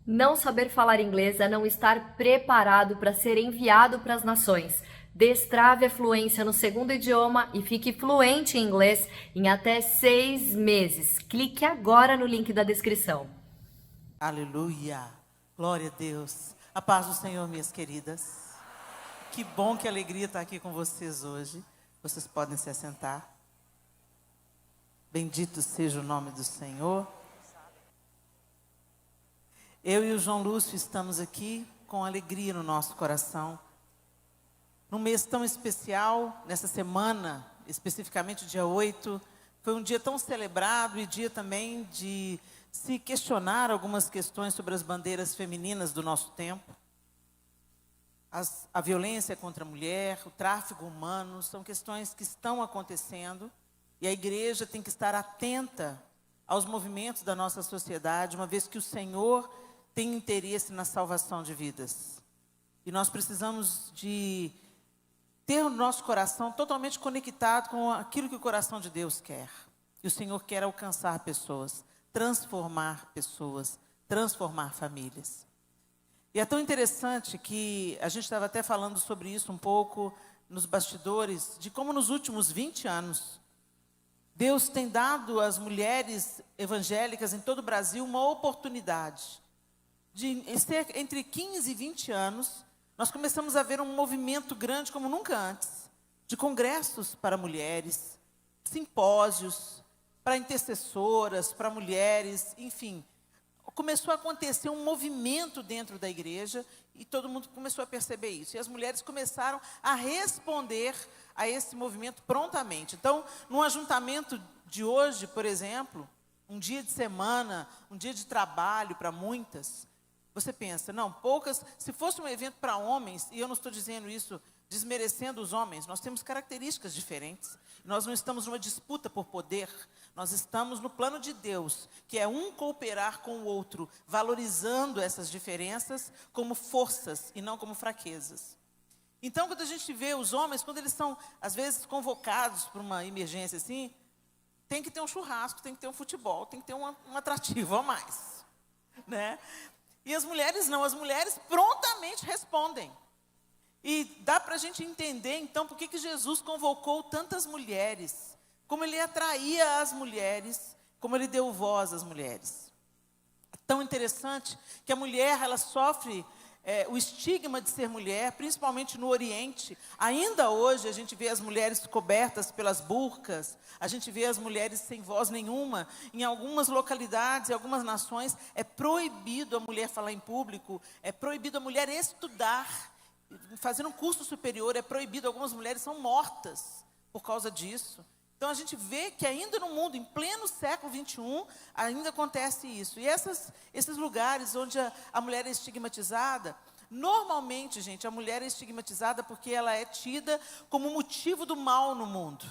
Não saber falar inglês é não estar preparado para ser enviado para as nações. Destrave a fluência no segundo idioma e fique fluente em inglês em até 6 meses. Clique agora no link da descrição. Aleluia. Glória a Deus. A paz do Senhor, minhas queridas. Que bom, que alegria estar aqui com vocês hoje. Vocês podem se assentar. Bendito seja o nome do Senhor. Eu e o João Lúcio estamos aqui com alegria no nosso coração. Num mês tão especial, nessa semana, especificamente dia 8, foi um dia tão celebrado e dia também de se questionar algumas questões sobre as bandeiras femininas do nosso tempo. A violência contra a mulher, o tráfico humano, são questões que estão acontecendo e a igreja tem que estar atenta aos movimentos da nossa sociedade, uma vez que o Senhor tem interesse na salvação de vidas. E nós precisamos de ter o nosso coração totalmente conectado com aquilo que o coração de Deus quer. E o Senhor quer alcançar pessoas, transformar famílias. E é tão interessante que a gente estava até falando sobre isso um pouco nos bastidores, de como nos últimos 20 anos, Deus tem dado às mulheres evangélicas em todo o Brasil uma oportunidade de, entre 15 e 20 anos, nós começamos a ver um movimento grande como nunca antes, de congressos para mulheres, simpósios para intercessoras, para mulheres, enfim. Começou a acontecer um movimento dentro da igreja e todo mundo começou a perceber isso. E as mulheres começaram a responder a esse movimento prontamente. Então, num ajuntamento de hoje, por exemplo, um dia de semana, um dia de trabalho para muitas, você pensa, não, poucas, se fosse um evento para homens, e eu não estou dizendo isso desmerecendo os homens, nós temos características diferentes, nós não estamos numa disputa por poder, nós estamos no plano de Deus, que é um cooperar com o outro, valorizando essas diferenças como forças e não como fraquezas. Então, quando a gente vê os homens, quando eles são, às vezes, convocados para uma emergência assim, tem que ter um churrasco, tem que ter um futebol, tem que ter um atrativo a mais, né? E as mulheres não, as mulheres prontamente respondem. E dá para a gente entender, então, por que Jesus convocou tantas mulheres, como ele atraía as mulheres, como ele deu voz às mulheres. É tão interessante que a mulher, ela sofre o estigma de ser mulher, principalmente no Oriente. Ainda hoje a gente vê as mulheres cobertas pelas burcas, a gente vê as mulheres sem voz nenhuma. Em algumas localidades, em algumas nações, é proibido a mulher falar em público, é proibido a mulher estudar, fazer um curso superior, é proibido. Algumas mulheres são mortas por causa disso. Então, a gente vê que ainda no mundo, em pleno século XXI, ainda acontece isso. E esses lugares onde a mulher é estigmatizada, normalmente, gente, a mulher é estigmatizada porque ela é tida como motivo do mal no mundo.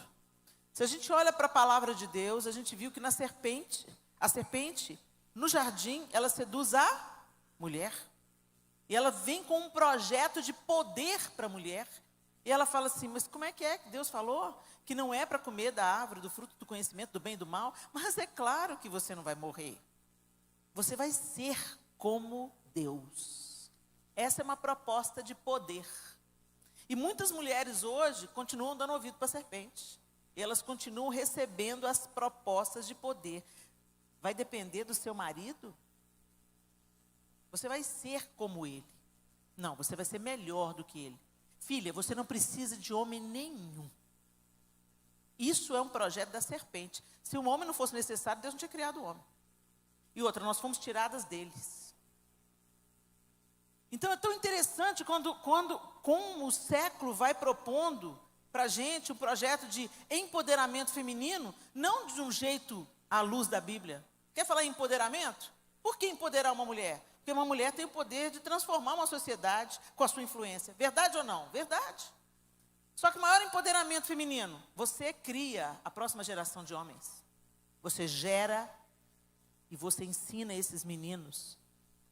Se a gente olha para a palavra de Deus, a gente viu que a serpente, no jardim, ela seduz a mulher. E ela vem com um projeto de poder para a mulher. E ela fala assim, mas como é que Deus falou? Que não é para comer da árvore, do fruto do conhecimento do bem e do mal. Mas é claro que você não vai morrer. Você vai ser como Deus. Essa é uma proposta de poder. E muitas mulheres hoje continuam dando ouvido para a serpente. E elas continuam recebendo as propostas de poder. Vai depender do seu marido? Você vai ser como ele. Não, você vai ser melhor do que ele. Filha, você não precisa de homem nenhum. Isso é um projeto da serpente. Se um homem não fosse necessário, Deus não tinha criado o homem. E outra, nós fomos tiradas deles. Então é tão interessante como o século vai propondo para a gente um projeto de empoderamento feminino, não de um jeito à luz da Bíblia. Quer falar em empoderamento? Por que empoderar uma mulher? Porque uma mulher tem o poder de transformar uma sociedade com a sua influência. Verdade ou não? Verdade. Só que o maior empoderamento feminino, você cria a próxima geração de homens. Você gera e você ensina esses meninos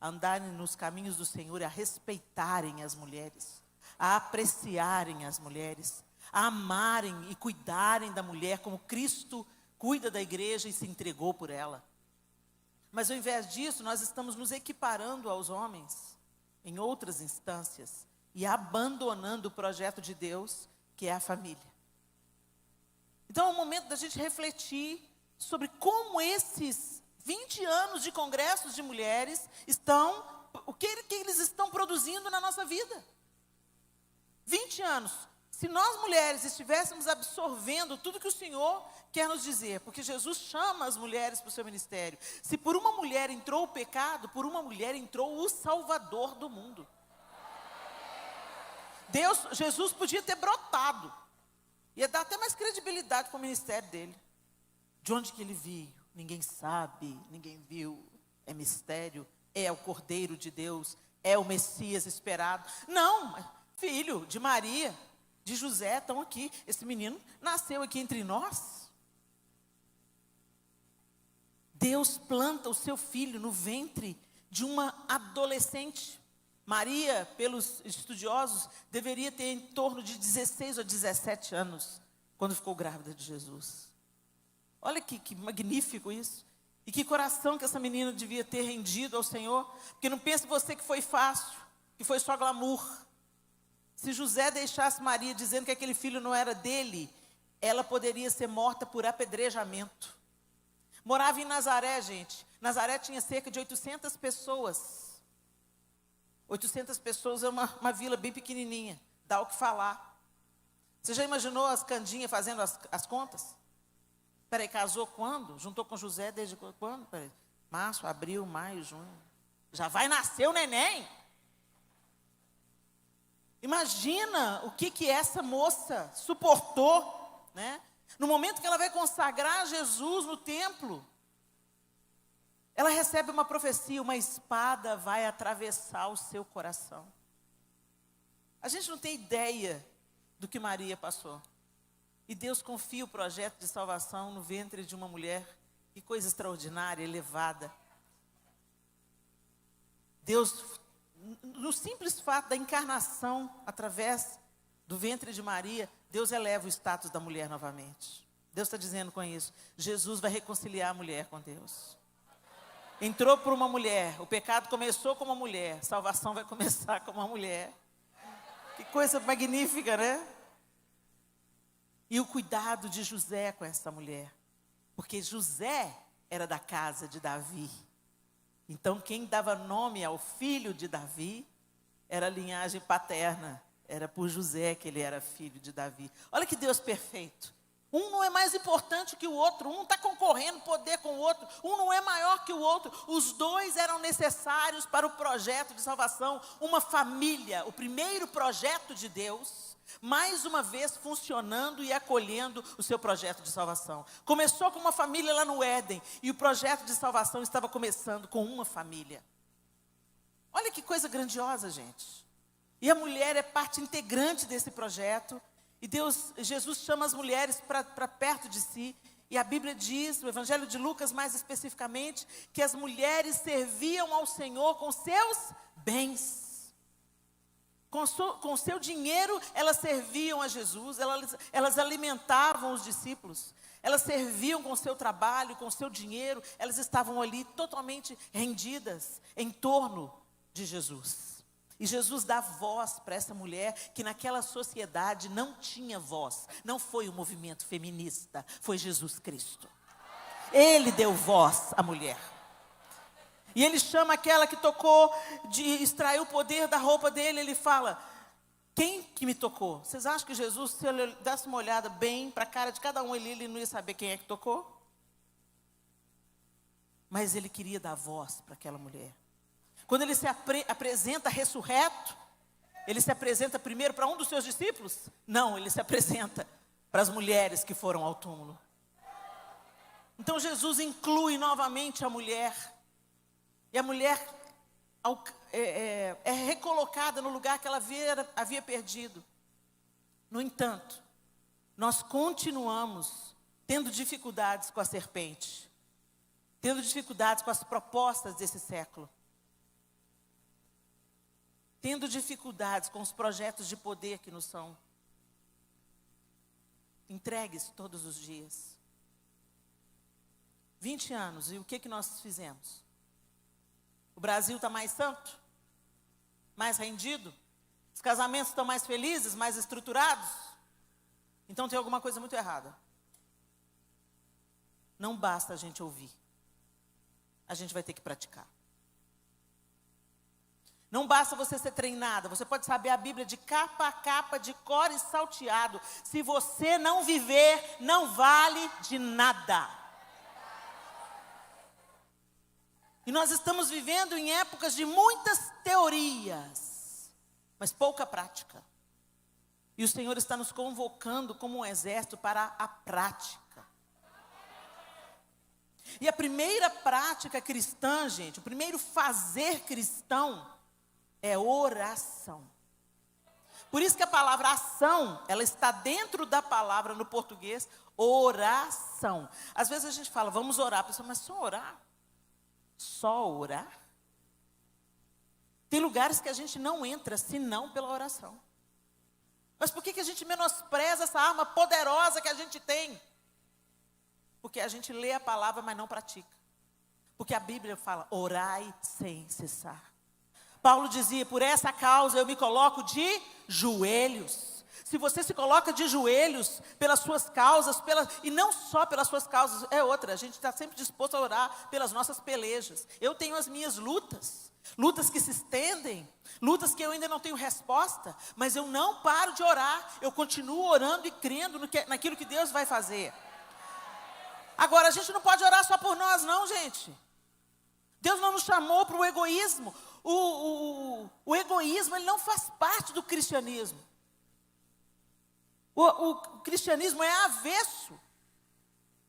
a andarem nos caminhos do Senhor, a respeitarem as mulheres, a apreciarem as mulheres, a amarem e cuidarem da mulher como Cristo cuida da igreja e se entregou por ela. Mas ao invés disso, nós estamos nos equiparando aos homens em outras instâncias e abandonando o projeto de Deus, que é a família. Então é o momento da gente refletir sobre como esses 20 anos de congressos de mulheres o que eles estão produzindo na nossa vida. 20 anos. Se nós mulheres estivéssemos absorvendo tudo que o Senhor quer nos dizer, porque Jesus chama as mulheres para o seu ministério. Se por uma mulher entrou o pecado, por uma mulher entrou o Salvador do mundo. Jesus podia ter brotado. Ia dar até mais credibilidade para o ministério dele. De onde que ele veio? Ninguém sabe, ninguém viu. É mistério, é o Cordeiro de Deus, é o Messias esperado. Não, filho de Maria, de José, estão aqui. Esse menino nasceu aqui entre nós. Deus planta o seu filho no ventre de uma adolescente. Maria, pelos estudiosos, deveria ter em torno de 16 ou 17 anos, quando ficou grávida de Jesus. Olha que magnífico isso. E que coração que essa menina devia ter rendido ao Senhor. Porque não pense você que foi fácil, que foi só glamour. Se José deixasse Maria dizendo que aquele filho não era dele, ela poderia ser morta por apedrejamento. Morava em Nazaré, gente. Nazaré tinha cerca de 800 pessoas. 800 pessoas é uma vila bem pequenininha. Dá o que falar. Você já imaginou as Candinhas fazendo as contas? Peraí, casou quando? Juntou com José desde quando? Peraí, março, abril, maio, junho. Já vai nascer o neném? Imagina o que essa moça suportou, né? No momento que ela vai consagrar Jesus no templo, ela recebe uma profecia, uma espada vai atravessar o seu coração. A gente não tem ideia do que Maria passou. E Deus confia o projeto de salvação no ventre de uma mulher. Que coisa extraordinária, elevada. Deus, no simples fato da encarnação através do ventre de Maria, Deus eleva o status da mulher novamente. Deus está dizendo com isso, Jesus vai reconciliar a mulher com Deus. Entrou por uma mulher, o pecado começou com uma mulher, salvação vai começar com uma mulher. Que coisa magnífica, né? E o cuidado de José com essa mulher. Porque José era da casa de Davi. Então quem dava nome ao filho de Davi era a linhagem paterna. Era por José que ele era filho de Davi. Olha que Deus perfeito. Um não é mais importante que o outro, um está concorrendo poder com o outro, um não é maior que o outro. Os dois eram necessários para o projeto de salvação. Uma família, o primeiro projeto de Deus, mais uma vez funcionando e acolhendo o seu projeto de salvação. Começou com uma família lá no Éden, e o projeto de salvação estava começando com uma família. Olha que coisa grandiosa, gente. E a mulher é parte integrante desse projeto. E Jesus chama as mulheres para perto de si. E a Bíblia diz, o Evangelho de Lucas mais especificamente, que as mulheres serviam ao Senhor com seus bens. Com seu dinheiro, elas serviam a Jesus, elas alimentavam os discípulos. Elas serviam com o seu trabalho, com o seu dinheiro. Elas estavam ali totalmente rendidas em torno de Jesus. E Jesus dá voz para essa mulher que naquela sociedade não tinha voz. Não foi o movimento feminista, foi Jesus Cristo. Ele deu voz à mulher. E ele chama aquela que tocou, extraiu o poder da roupa dele, ele fala, quem que me tocou? Vocês acham que Jesus, se ele desse uma olhada bem para a cara de cada um, ele não ia saber quem é que tocou? Mas ele queria dar voz para aquela mulher. Quando ele se apresenta ressurreto, ele se apresenta primeiro para um dos seus discípulos? Não, ele se apresenta para as mulheres que foram ao túmulo. Então Jesus inclui novamente a mulher. E a mulher é recolocada no lugar que ela havia perdido. No entanto, nós continuamos tendo dificuldades com a serpente. Tendo dificuldades com as propostas desse século. Tendo dificuldades com os projetos de poder que nos são entregues todos os dias. 20 anos, e o que nós fizemos? O Brasil está mais santo? Mais rendido? Os casamentos estão mais felizes, mais estruturados? Então tem alguma coisa muito errada. Não basta a gente ouvir. A gente vai ter que praticar. Não basta você ser treinada. Você pode saber a Bíblia de capa a capa, de cor e salteado. Se você não viver, não vale de nada. E nós estamos vivendo em épocas de muitas teorias, mas pouca prática. E o Senhor está nos convocando como um exército para a prática. E a primeira prática cristã, gente, o primeiro fazer cristão é oração. Por isso que a palavra ação, ela está dentro da palavra no português, oração. Às vezes a gente fala, vamos orar. A pessoa, mas só orar? Só orar? Tem lugares que a gente não entra, senão pela oração. Mas por que a gente menospreza essa arma poderosa que a gente tem? Porque a gente lê a palavra, mas não pratica. Porque a Bíblia fala, orai sem cessar. Paulo dizia, por essa causa eu me coloco de joelhos. Se você se coloca de joelhos pelas suas causas, e não só pelas suas causas, é outra, a gente está sempre disposto a orar pelas nossas pelejas. Eu tenho as minhas lutas, lutas que se estendem, lutas que eu ainda não tenho resposta, mas eu não paro de orar, eu continuo orando e crendo naquilo que Deus vai fazer. Agora, a gente não pode orar só por nós, não, gente. Deus não nos chamou para o egoísmo. O egoísmo, ele não faz parte do cristianismo. O cristianismo é avesso,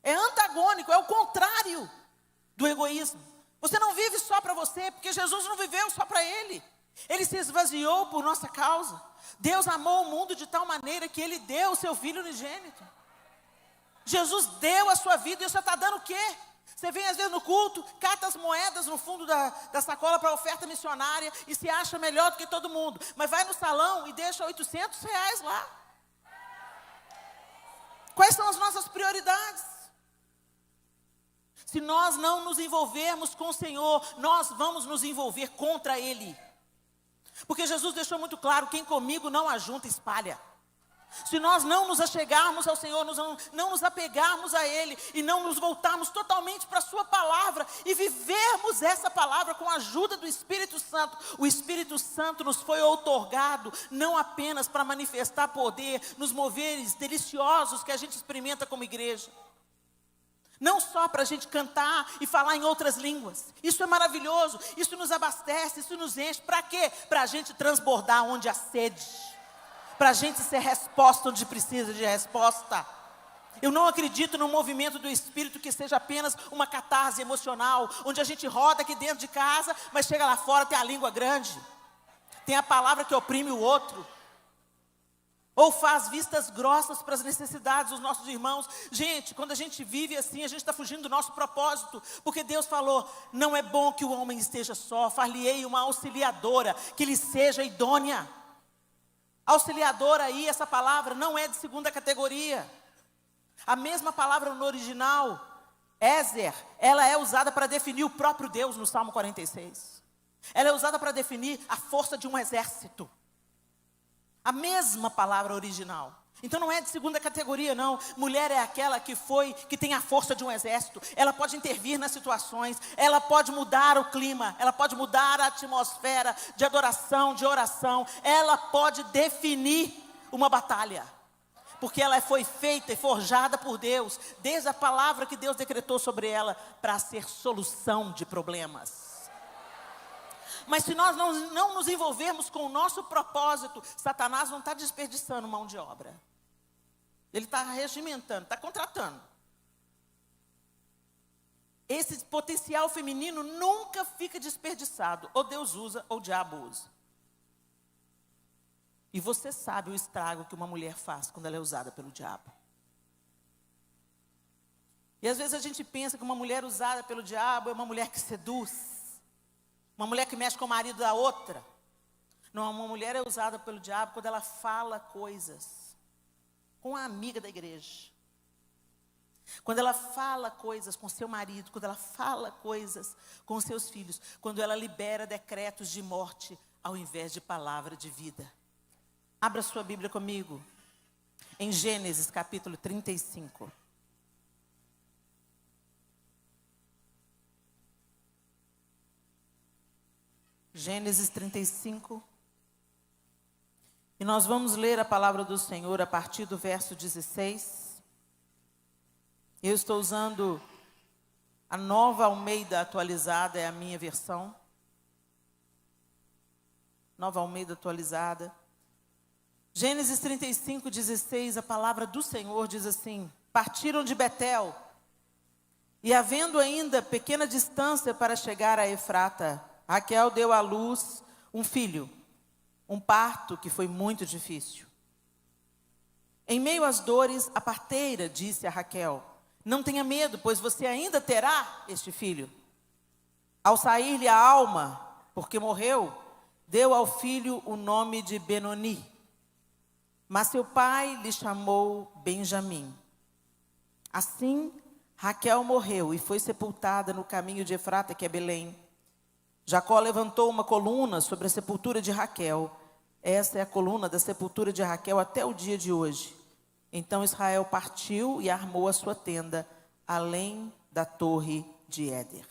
é antagônico, é o contrário do egoísmo. Você não vive só para você, porque Jesus não viveu só para Ele. Ele se esvaziou por nossa causa. Deus amou o mundo de tal maneira que Ele deu o seu Filho unigênito. Jesus deu a sua vida e você está dando o quê? Você vem às vezes no culto, cata as moedas no fundo da sacola para a oferta missionária e se acha melhor do que todo mundo. Mas vai no salão e deixa R$800 lá. Quais são as nossas prioridades? Se nós não nos envolvermos com o Senhor, nós vamos nos envolver contra Ele. Porque Jesus deixou muito claro, quem comigo não ajunta, espalha. Se nós não nos achegarmos ao Senhor, não nos apegarmos a Ele e não nos voltarmos totalmente para a Sua palavra e vivermos essa palavra com a ajuda do Espírito Santo. O Espírito Santo nos foi outorgado não apenas para manifestar poder nos moveres deliciosos que a gente experimenta como igreja. Não só para a gente cantar e falar em outras línguas. Isso é maravilhoso, isso nos abastece, isso nos enche. Para quê? Para a gente transbordar onde há sede. Para a gente ser resposta onde precisa de resposta. Eu não acredito no movimento do Espírito que seja apenas uma catarse emocional, onde a gente roda aqui dentro de casa, mas chega lá fora, tem a língua grande, tem a palavra que oprime o outro, ou faz vistas grossas para as necessidades dos nossos irmãos. Gente, quando a gente vive assim, a gente está fugindo do nosso propósito, porque Deus falou, não é bom que o homem esteja só, far-lhe-ei uma auxiliadora, que lhe seja idônea. Auxiliador aí, essa palavra não é de segunda categoria. A mesma palavra no original, Ezer, ela é usada para definir o próprio Deus no Salmo 46. Ela é usada para definir a força de um exército. A mesma palavra original. Então não é de segunda categoria, não. Mulher é aquela que tem a força de um exército. Ela pode intervir nas situações. Ela pode mudar o clima. Ela pode mudar a atmosfera de adoração, de oração. Ela pode definir uma batalha. Porque ela foi feita e forjada por Deus. Desde a palavra que Deus decretou sobre ela para ser solução de problemas. Mas se nós não nos envolvermos com o nosso propósito, Satanás não está desperdiçando mão de obra. Ele está regimentando, está contratando. Esse potencial feminino nunca fica desperdiçado. Ou Deus usa, ou o diabo usa. E você sabe o estrago que uma mulher faz quando ela é usada pelo diabo. E às vezes a gente pensa que uma mulher usada pelo diabo é uma mulher que seduz. Uma mulher que mexe com o marido da outra. Não, uma mulher é usada pelo diabo quando ela fala coisas com a amiga da igreja. Quando ela fala coisas com seu marido, quando ela fala coisas com seus filhos, quando ela libera decretos de morte ao invés de palavra de vida. Abra sua Bíblia comigo, em Gênesis capítulo 35. Gênesis 35. E nós vamos ler a palavra do Senhor a partir do verso 16. Eu estou usando a Nova Almeida atualizada, é a minha versão. Nova Almeida atualizada. Gênesis 35, 16, a palavra do Senhor diz assim: partiram de Betel, e havendo ainda pequena distância para chegar a Efrata, Raquel deu à luz um filho, um parto que foi muito difícil. Em meio às dores, a parteira disse a Raquel: não tenha medo, pois você ainda terá este filho. Ao sair-lhe a alma, porque morreu, deu ao filho o nome de Benoni. Mas seu pai lhe chamou Benjamim. Assim, Raquel morreu e foi sepultada no caminho de Efrata, que é Belém. Jacó levantou uma coluna sobre a sepultura de Raquel. Essa é a coluna da sepultura de Raquel até o dia de hoje. Então Israel partiu e armou a sua tenda, além da torre de Éder.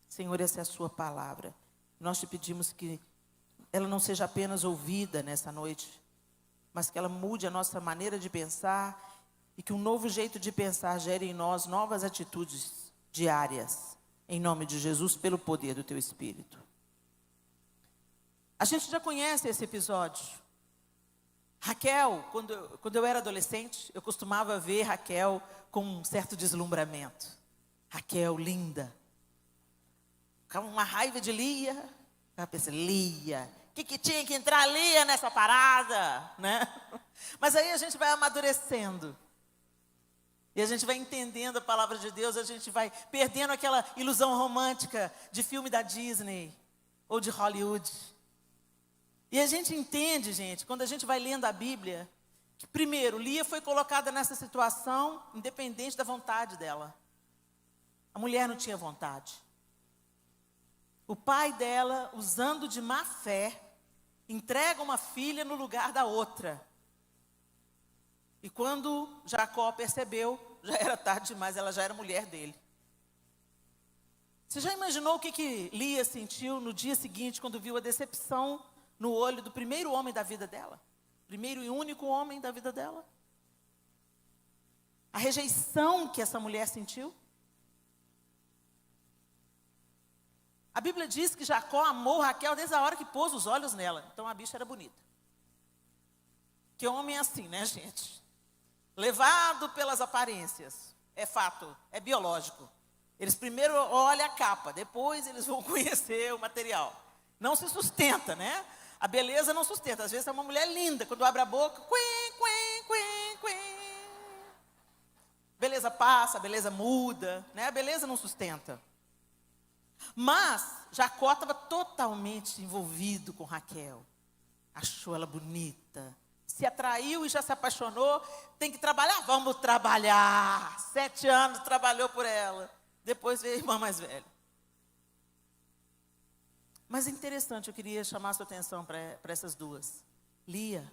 Senhor, essa é a sua palavra. Nós te pedimos que ela não seja apenas ouvida nessa noite, mas que ela mude a nossa maneira de pensar e que um novo jeito de pensar gere em nós novas atitudes diárias. Em nome de Jesus, pelo poder do teu Espírito. A gente já conhece esse episódio. Raquel, quando eu era adolescente, eu costumava ver Raquel com um certo deslumbramento. Raquel, linda. Ficava uma raiva de Lia. Eu pensei, Lia, o que tinha que entrar Lia nessa parada? Né? Mas aí a gente vai amadurecendo. E a gente vai entendendo a palavra de Deus, a gente vai perdendo aquela ilusão romântica de filme da Disney ou de Hollywood. E a gente entende, gente, quando a gente vai lendo a Bíblia, que primeiro, Lia foi colocada nessa situação independente da vontade dela. A mulher não tinha vontade. O pai dela, usando de má fé, entrega uma filha no lugar da outra. E quando Jacó percebeu, já era tarde demais, ela já era mulher dele. Você já imaginou o que Lia sentiu no dia seguinte, quando viu a decepção no olho do primeiro homem da vida dela? Primeiro e único homem da vida dela? A rejeição que essa mulher sentiu? A Bíblia diz que Jacó amou Raquel desde a hora que pôs os olhos nela. Então a bicha era bonita. Que homem é assim, né, gente? Levado pelas aparências. É fato, é biológico. Eles primeiro olham a capa, depois eles vão conhecer o material. Não se sustenta, né? A beleza não sustenta. Às vezes é uma mulher linda, quando abre a boca, beleza passa, a beleza muda, né? A beleza não sustenta. Mas Jacó estava totalmente envolvido com Raquel. Achou ela bonita. Se atraiu e já se apaixonou. Tem que trabalhar? Vamos trabalhar. 7 anos trabalhou por ela. Depois veio a irmã mais velha. Mas é interessante, eu queria chamar a sua atenção para essas duas. Lia.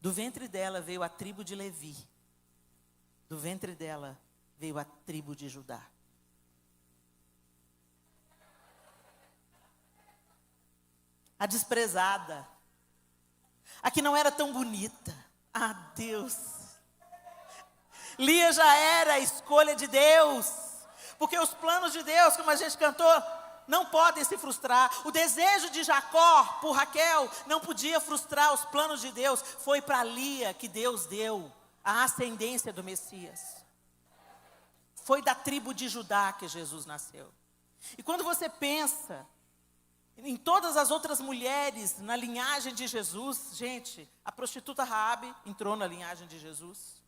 Do ventre dela veio a tribo de Levi. Do ventre dela veio a tribo de Judá. A desprezada. A que não era tão bonita. Ah, Deus. Lia já era a escolha de Deus. Porque os planos de Deus, como a gente cantou, não podem se frustrar. O desejo de Jacó por Raquel não podia frustrar os planos de Deus. Foi para Lia que Deus deu a ascendência do Messias. Foi da tribo de Judá que Jesus nasceu. E quando você pensa em todas as outras mulheres na linhagem de Jesus, gente, a prostituta Raabe entrou na linhagem de Jesus.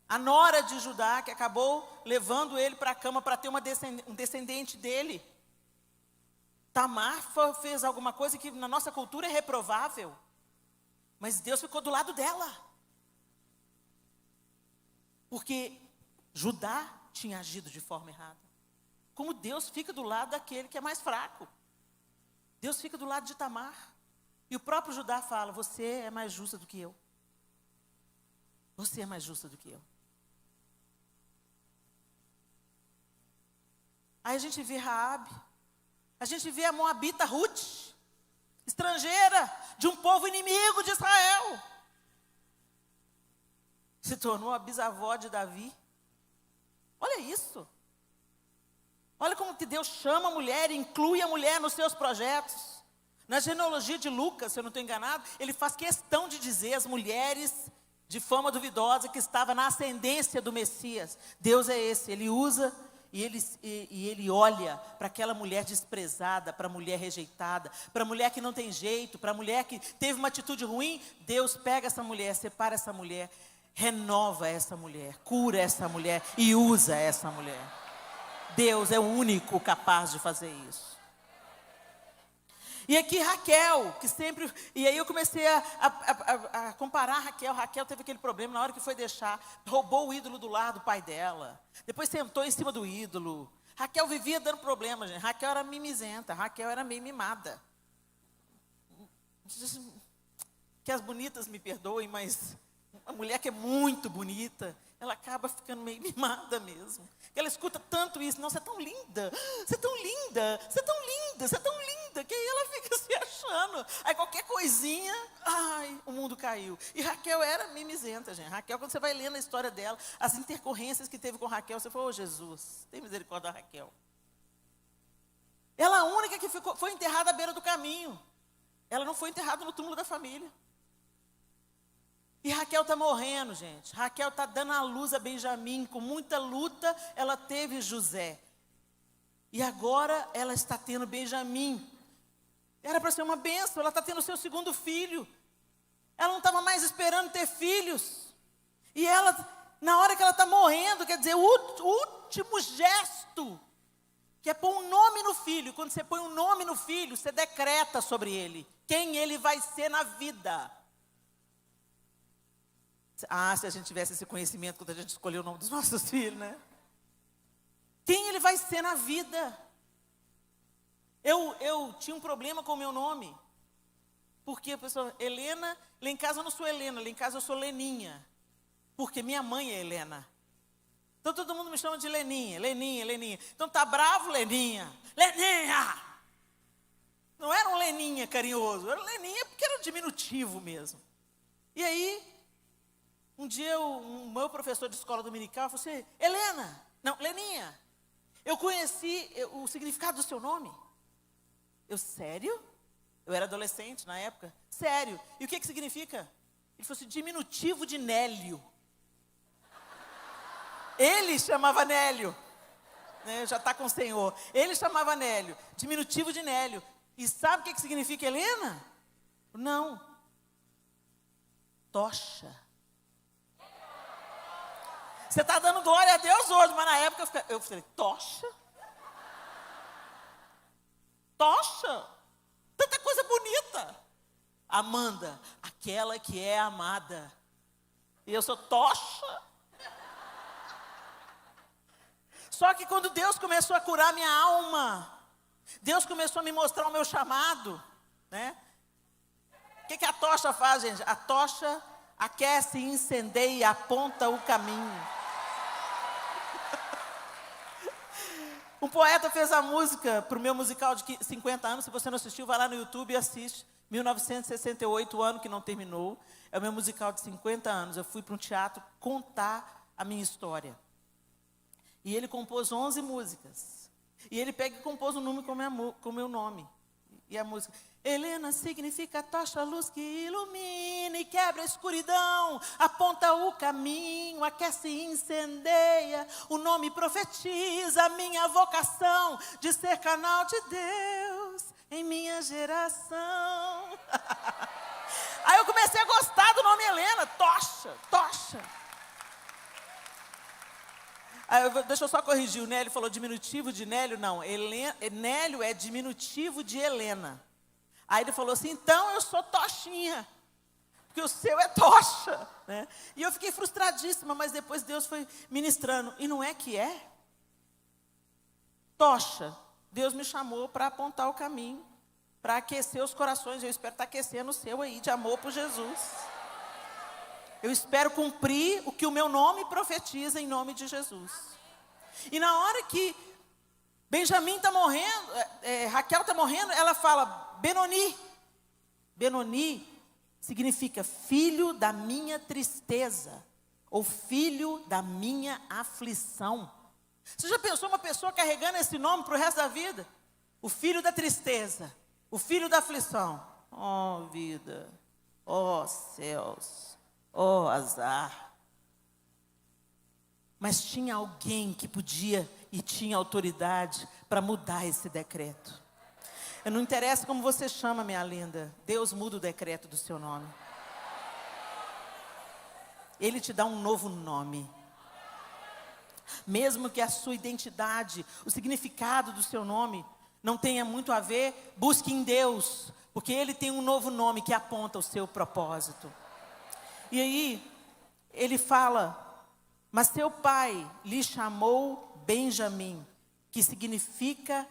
A nora de Judá, que acabou levando ele para a cama para ter um descendente dele. Tamar fez alguma coisa que na nossa cultura é reprovável. Mas Deus ficou do lado dela. Porque Judá tinha agido de forma errada. Como Deus fica do lado daquele que é mais fraco. Deus fica do lado de Tamar. E o próprio Judá fala, você é mais justa do que eu. Você é mais justa do que eu. Aí a gente vê Raabe, a gente vê a moabita Ruth, estrangeira de um povo inimigo de Israel. Se tornou a bisavó de Davi. Olha isso. Olha como que Deus chama a mulher e inclui a mulher nos seus projetos. Na genealogia de Lucas, se eu não estou enganado, ele faz questão de dizer as mulheres de fama duvidosa que estavam na ascendência do Messias. Deus é esse, ele usa e ele olha para aquela mulher desprezada, para a mulher rejeitada, para a mulher que não tem jeito, para a mulher que teve uma atitude ruim. Deus pega essa mulher, separa essa mulher, renova essa mulher, cura essa mulher e usa essa mulher. Deus é o único capaz de fazer isso. E aqui Raquel, que sempre... E aí eu comecei a comparar Raquel. Raquel teve aquele problema na hora que foi deixar. Roubou o ídolo do lar do pai dela. Depois sentou em cima do ídolo. Raquel vivia dando problema, gente. Raquel era mimizenta. Raquel era meio mimada. Que as bonitas me perdoem, mas... uma mulher que é muito bonita, ela acaba ficando meio mimada mesmo. Ela escuta tanto isso, não, você é tão linda, você é tão linda, você é tão linda, você é tão linda, que aí ela fica se achando. Aí qualquer coisinha, ai, o mundo caiu. E Raquel era mimizenta, gente. Raquel, quando você vai lendo a história dela, as intercorrências que teve com Raquel, você fala, ô Jesus, tem misericórdia da Raquel. Ela é a única que foi enterrada à beira do caminho. Ela não foi enterrada no túmulo da família. E Raquel está morrendo, gente. Raquel está dando à luz a Benjamim. Com muita luta, ela teve José. E agora ela está tendo Benjamim. Era para ser uma bênção, ela está tendo o seu segundo filho. Ela não estava mais esperando ter filhos. E ela, na hora que ela está morrendo, quer dizer, o último gesto, que é pôr um nome no filho. Quando você põe um nome no filho, você decreta sobre ele. Quem ele vai ser na vida. Ah, se a gente tivesse esse conhecimento quando a gente escolheu o nome dos nossos filhos, né? Quem ele vai ser na vida? Eu tinha um problema com o meu nome. Porque a pessoa, Helena, lá em casa eu não sou Helena, lá em casa eu sou Leninha. Porque minha mãe é Helena. Então todo mundo me chama de Leninha, Leninha, Leninha. Então tá bravo, Leninha. Leninha! Não era um Leninha carinhoso, era Leninha porque era um diminutivo mesmo. E aí... um dia o meu professor de escola dominical falou assim, Helena, não, Leninha, eu conheci o significado do seu nome. Eu, sério? Eu era adolescente na época. Sério. E o que significa? Ele falou assim, diminutivo de Nélio. Ele chamava Nélio. Né, já está com o Senhor. Ele chamava Nélio. Diminutivo de Nélio. E sabe o que significa Helena? Não. Tocha. Você está dando glória a Deus hoje, mas na época eu falei, tocha? Tocha? Tanta coisa bonita. Amanda, aquela que é amada. E eu sou tocha. Só que quando Deus começou a curar minha alma, Deus começou a me mostrar o meu chamado, né? O que a tocha faz, gente? A tocha aquece, incendeia e aponta o caminho. Um poeta fez a música para o meu musical de 50 anos. Se você não assistiu, vai lá no YouTube e assiste. 1968, o ano que não terminou. É o meu musical de 50 anos. Eu fui para um teatro contar a minha história. E ele compôs 11 músicas. E ele pega e compôs um número com o meu nome. E a música... Helena significa tocha, luz que ilumina e quebra a escuridão, aponta o caminho, aquece e incendeia, o nome profetiza a minha vocação de ser canal de Deus em minha geração. Aí eu comecei a gostar do nome Helena, tocha, tocha. Deixa eu só corrigir, o Nélio falou diminutivo de Nélio, não, Nélio é diminutivo de Helena. Aí ele falou assim, então eu sou Tochinha. porque o seu é tocha, né? E eu fiquei frustradíssima, mas depois Deus foi ministrando. E não é que é? Tocha. Deus me chamou para apontar o caminho, para aquecer os corações. Eu espero estar aquecendo o seu aí, de amor por Jesus. Eu espero cumprir o que o meu nome profetiza em nome de Jesus. E na hora que Benjamim está morrendo, Raquel está morrendo, ela fala, Benoni. Benoni significa filho da minha tristeza, ou filho da minha aflição. Você já pensou uma pessoa carregando esse nome para o resto da vida? O filho da tristeza, o filho da aflição. Oh vida, oh céus, oh azar. Mas tinha alguém que podia e tinha autoridade para mudar esse decreto. Não interessa como você chama, minha linda, Deus muda o decreto do seu nome. Ele te dá um novo nome. Mesmo que a sua identidade, o significado do seu nome não tenha muito a ver, busque em Deus, porque Ele tem um novo nome que aponta o seu propósito. E aí, ele fala, mas seu pai lhe chamou Benjamim, que significa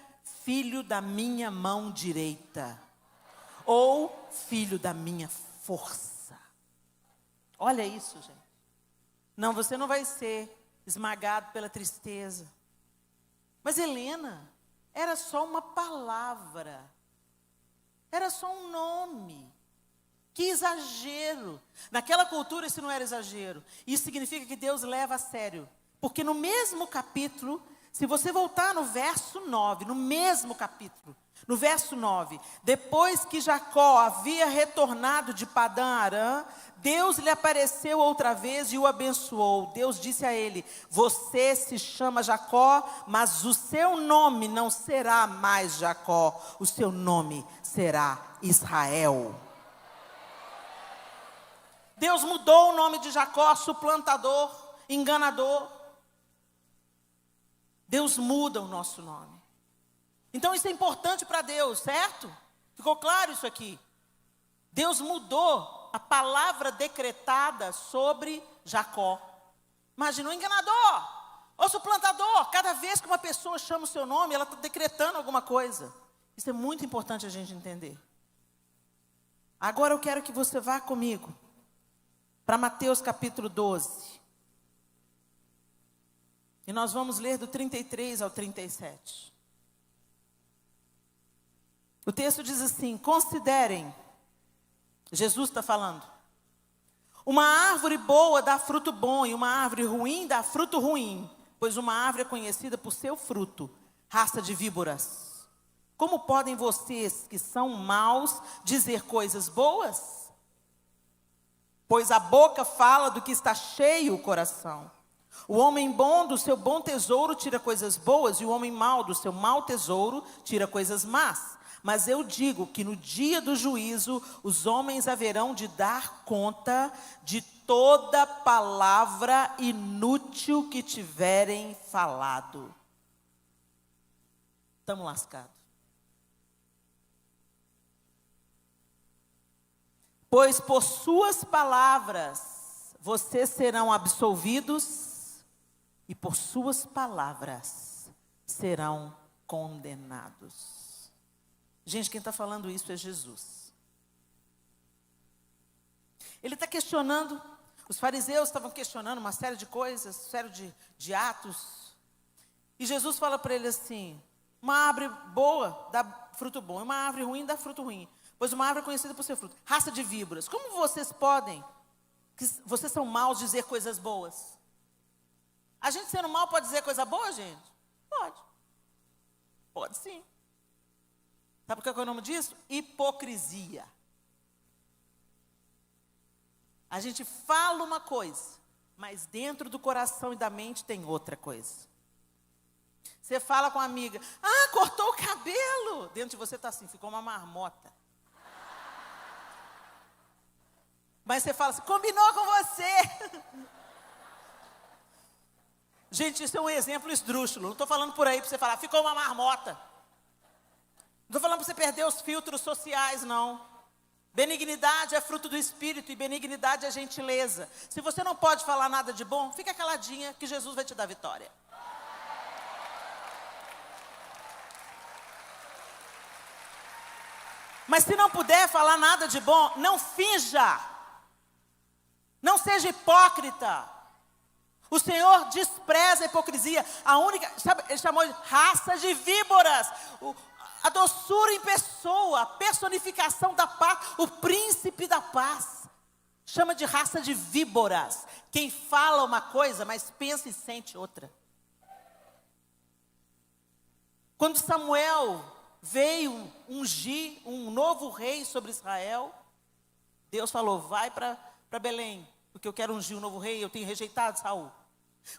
filho da minha mão direita, ou filho da minha força. Olha isso, gente. Não, você não vai ser esmagado pela tristeza. Mas Helena, era só uma palavra, era só um nome. Que exagero. Naquela cultura isso não era exagero. Isso significa que Deus leva a sério. Porque no mesmo capítulo, se você voltar no verso 9, no mesmo capítulo, no verso 9, depois que Jacó havia retornado de Padã Arã, Deus lhe apareceu outra vez e o abençoou. Deus disse a ele, você se chama Jacó, mas o seu nome não será mais Jacó, o seu nome será Israel. Deus mudou o nome de Jacó, suplantador, enganador. Deus muda o nosso nome. Então isso é importante para Deus, certo? Ficou claro isso aqui? Deus mudou a palavra decretada sobre Jacó. Imagina o enganador, o suplantador. Cada vez que uma pessoa chama o seu nome, ela está decretando alguma coisa. Isso é muito importante a gente entender. Agora eu quero que você vá comigo para Mateus capítulo 12. E nós vamos ler do 33 ao 37. O texto diz assim, considerem, Jesus está falando, uma árvore boa dá fruto bom e uma árvore ruim dá fruto ruim, pois uma árvore é conhecida por seu fruto, raça de víboras. Como podem vocês, que são maus, dizer coisas boas? Pois a boca fala do que está cheio o coração. O homem bom do seu bom tesouro tira coisas boas, e o homem mau do seu mau tesouro tira coisas más. Mas eu digo que no dia do juízo, os homens haverão de dar conta de toda palavra inútil que tiverem falado. Estamos lascados. Pois por suas palavras vocês serão absolvidos e por suas palavras serão condenados. Gente, quem está falando isso é Jesus. Ele está questionando, os fariseus estavam questionando uma série de coisas, série de atos. E Jesus fala para ele assim, uma árvore boa dá fruto bom, e uma árvore ruim dá fruto ruim. Pois uma árvore é conhecida por seu fruto. Raça de víboras. Como vocês podem, que vocês são maus, dizer coisas boas? A gente sendo mal pode dizer coisa boa, gente? Pode. Pode sim. Sabe o que é o nome disso? Hipocrisia. A gente fala uma coisa, mas dentro do coração e da mente tem outra coisa. Você fala com a amiga, cortou o cabelo. Dentro de você está assim, ficou uma marmota. Mas você fala assim, combinou com você. Gente, isso é um exemplo esdrúxulo. Não estou falando por aí para você falar, ficou uma marmota. Não estou falando para você perder os filtros sociais, não. Benignidade é fruto do Espírito e benignidade é gentileza. Se você não pode falar nada de bom, fica caladinha que Jesus vai te dar vitória. Mas se não puder falar nada de bom, não finja. Não seja hipócrita. O Senhor despreza a hipocrisia. A única, sabe, ele chamou de raça de víboras. A doçura em pessoa, a personificação da paz, o príncipe da paz. Chama de raça de víboras. Quem fala uma coisa, mas pensa e sente outra. Quando Samuel veio ungir um novo rei sobre Israel, Deus falou, vai para Belém, porque eu quero ungir um novo rei, eu tenho rejeitado Saul.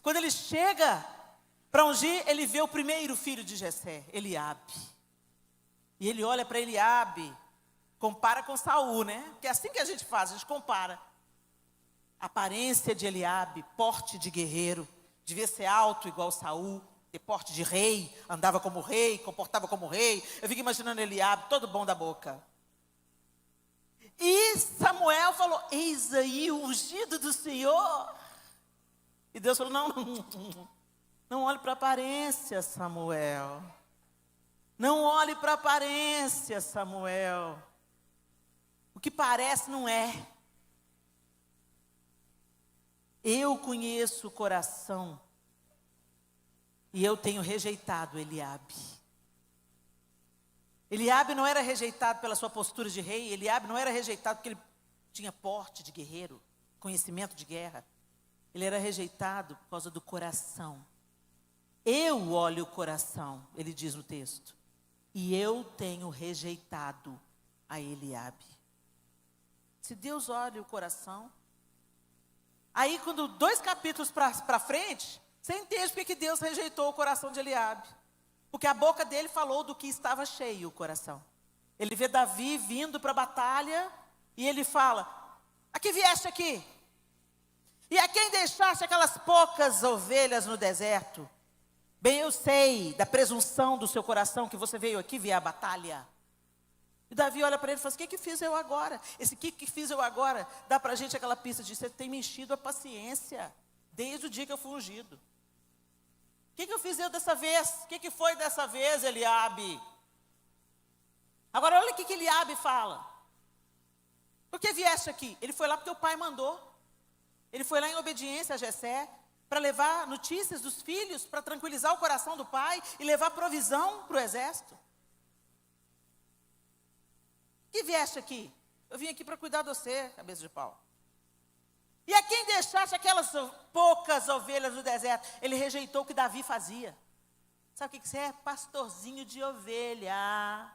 Quando ele chega para ungir, ele vê o primeiro filho de Jessé, Eliabe. E ele olha para Eliabe, compara com Saul, né? Porque é assim que a gente faz, a gente compara. Aparência de Eliabe, porte de guerreiro, devia ser alto igual Saul, ter porte de rei, andava como rei, comportava como rei. Eu fico imaginando Eliabe, todo bom da boca. E Samuel falou, eis aí o ungido do Senhor. E Deus falou, não olhe para a aparência, Samuel. Não olhe para a aparência, Samuel. O que parece não é. Eu conheço o coração. E eu tenho rejeitado Eliabe. Eliabe não era rejeitado pela sua postura de rei. Eliabe não era rejeitado porque ele tinha porte de guerreiro, conhecimento de guerra. Ele era rejeitado por causa do coração. Eu olho o coração, ele diz no texto. E eu tenho rejeitado a Eliabe. Se Deus olha o coração. Aí quando 2 capítulos para frente, você entende porque que Deus rejeitou o coração de Eliabe. Porque a boca dele falou do que estava cheio o coração. Ele vê Davi vindo para a batalha e ele fala, a que vieste aqui? E a quem deixaste aquelas poucas ovelhas no deserto? Bem, eu sei da presunção do seu coração que você veio aqui ver a batalha. E Davi olha para ele e fala, o que fiz eu agora? Esse que fiz eu agora dá para a gente aquela pista de você tem me enchido a paciência desde o dia que eu fui ungido. O que eu fiz eu dessa vez? O que foi dessa vez, Eliabe? Agora olha o que Eliabe fala. Por que vieste aqui? Ele foi lá porque o pai mandou. Ele foi lá em obediência a Jessé para levar notícias dos filhos, para tranquilizar o coração do pai e levar provisão para o exército. Que vieste aqui? Eu vim aqui para cuidar de você, cabeça de pau. E a quem deixaste aquelas poucas ovelhas no deserto? Ele rejeitou o que Davi fazia. Sabe o que você é? Pastorzinho de ovelha.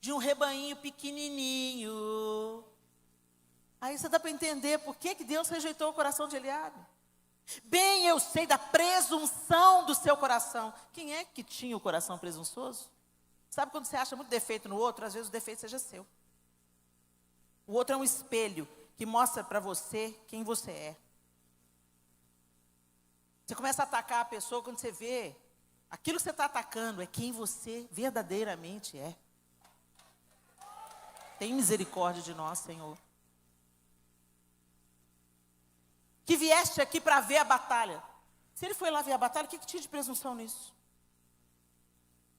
De um rebanhinho pequenininho. Aí você dá para entender por que Deus rejeitou o coração de Eliabe. Bem, eu sei da presunção do seu coração. Quem é que tinha o coração presunçoso? Sabe quando você acha muito defeito no outro, às vezes o defeito seja seu. O outro é um espelho que mostra para você quem você é. Você começa a atacar a pessoa quando você vê, aquilo que você está atacando é quem você verdadeiramente é. Tem misericórdia de nós, Senhor. Que vieste aqui para ver a batalha. Se ele foi lá ver a batalha, o que tinha de presunção nisso?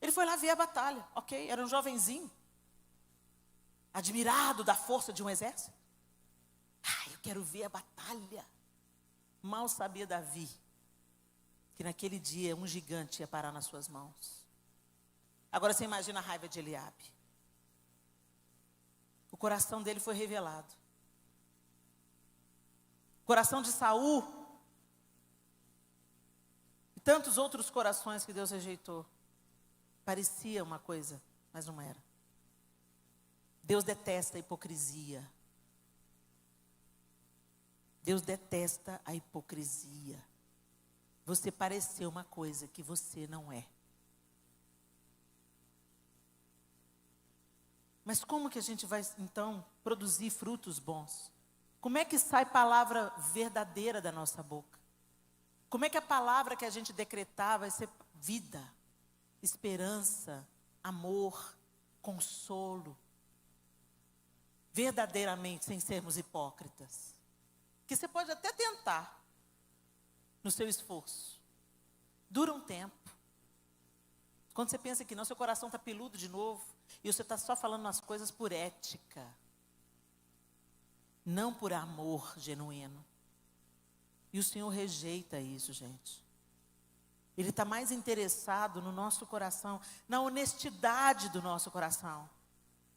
Ele foi lá ver a batalha, ok? Era um jovenzinho, admirado da força de um exército. Eu quero ver a batalha. Mal sabia Davi que naquele dia um gigante ia parar nas suas mãos. Agora você imagina a raiva de Eliabe. O coração dele foi revelado. O coração de Saul e tantos outros corações que Deus rejeitou. Parecia uma coisa, mas não era. Deus detesta a hipocrisia. Deus detesta a hipocrisia. Você parecer uma coisa que você não é. Mas como que a gente vai, então, produzir frutos bons? Como é que sai palavra verdadeira da nossa boca? Como é que a palavra que a gente decretar vai ser vida, esperança, amor, consolo? verdadeiramente, sem sermos hipócritas. Que você pode até tentar, no seu esforço. Dura um tempo. Quando você pensa que não, seu coração está peludo de novo, e você está só falando as coisas por ética, não por amor genuíno. E o Senhor rejeita isso, gente. Ele está mais interessado no nosso coração, na honestidade do nosso coração.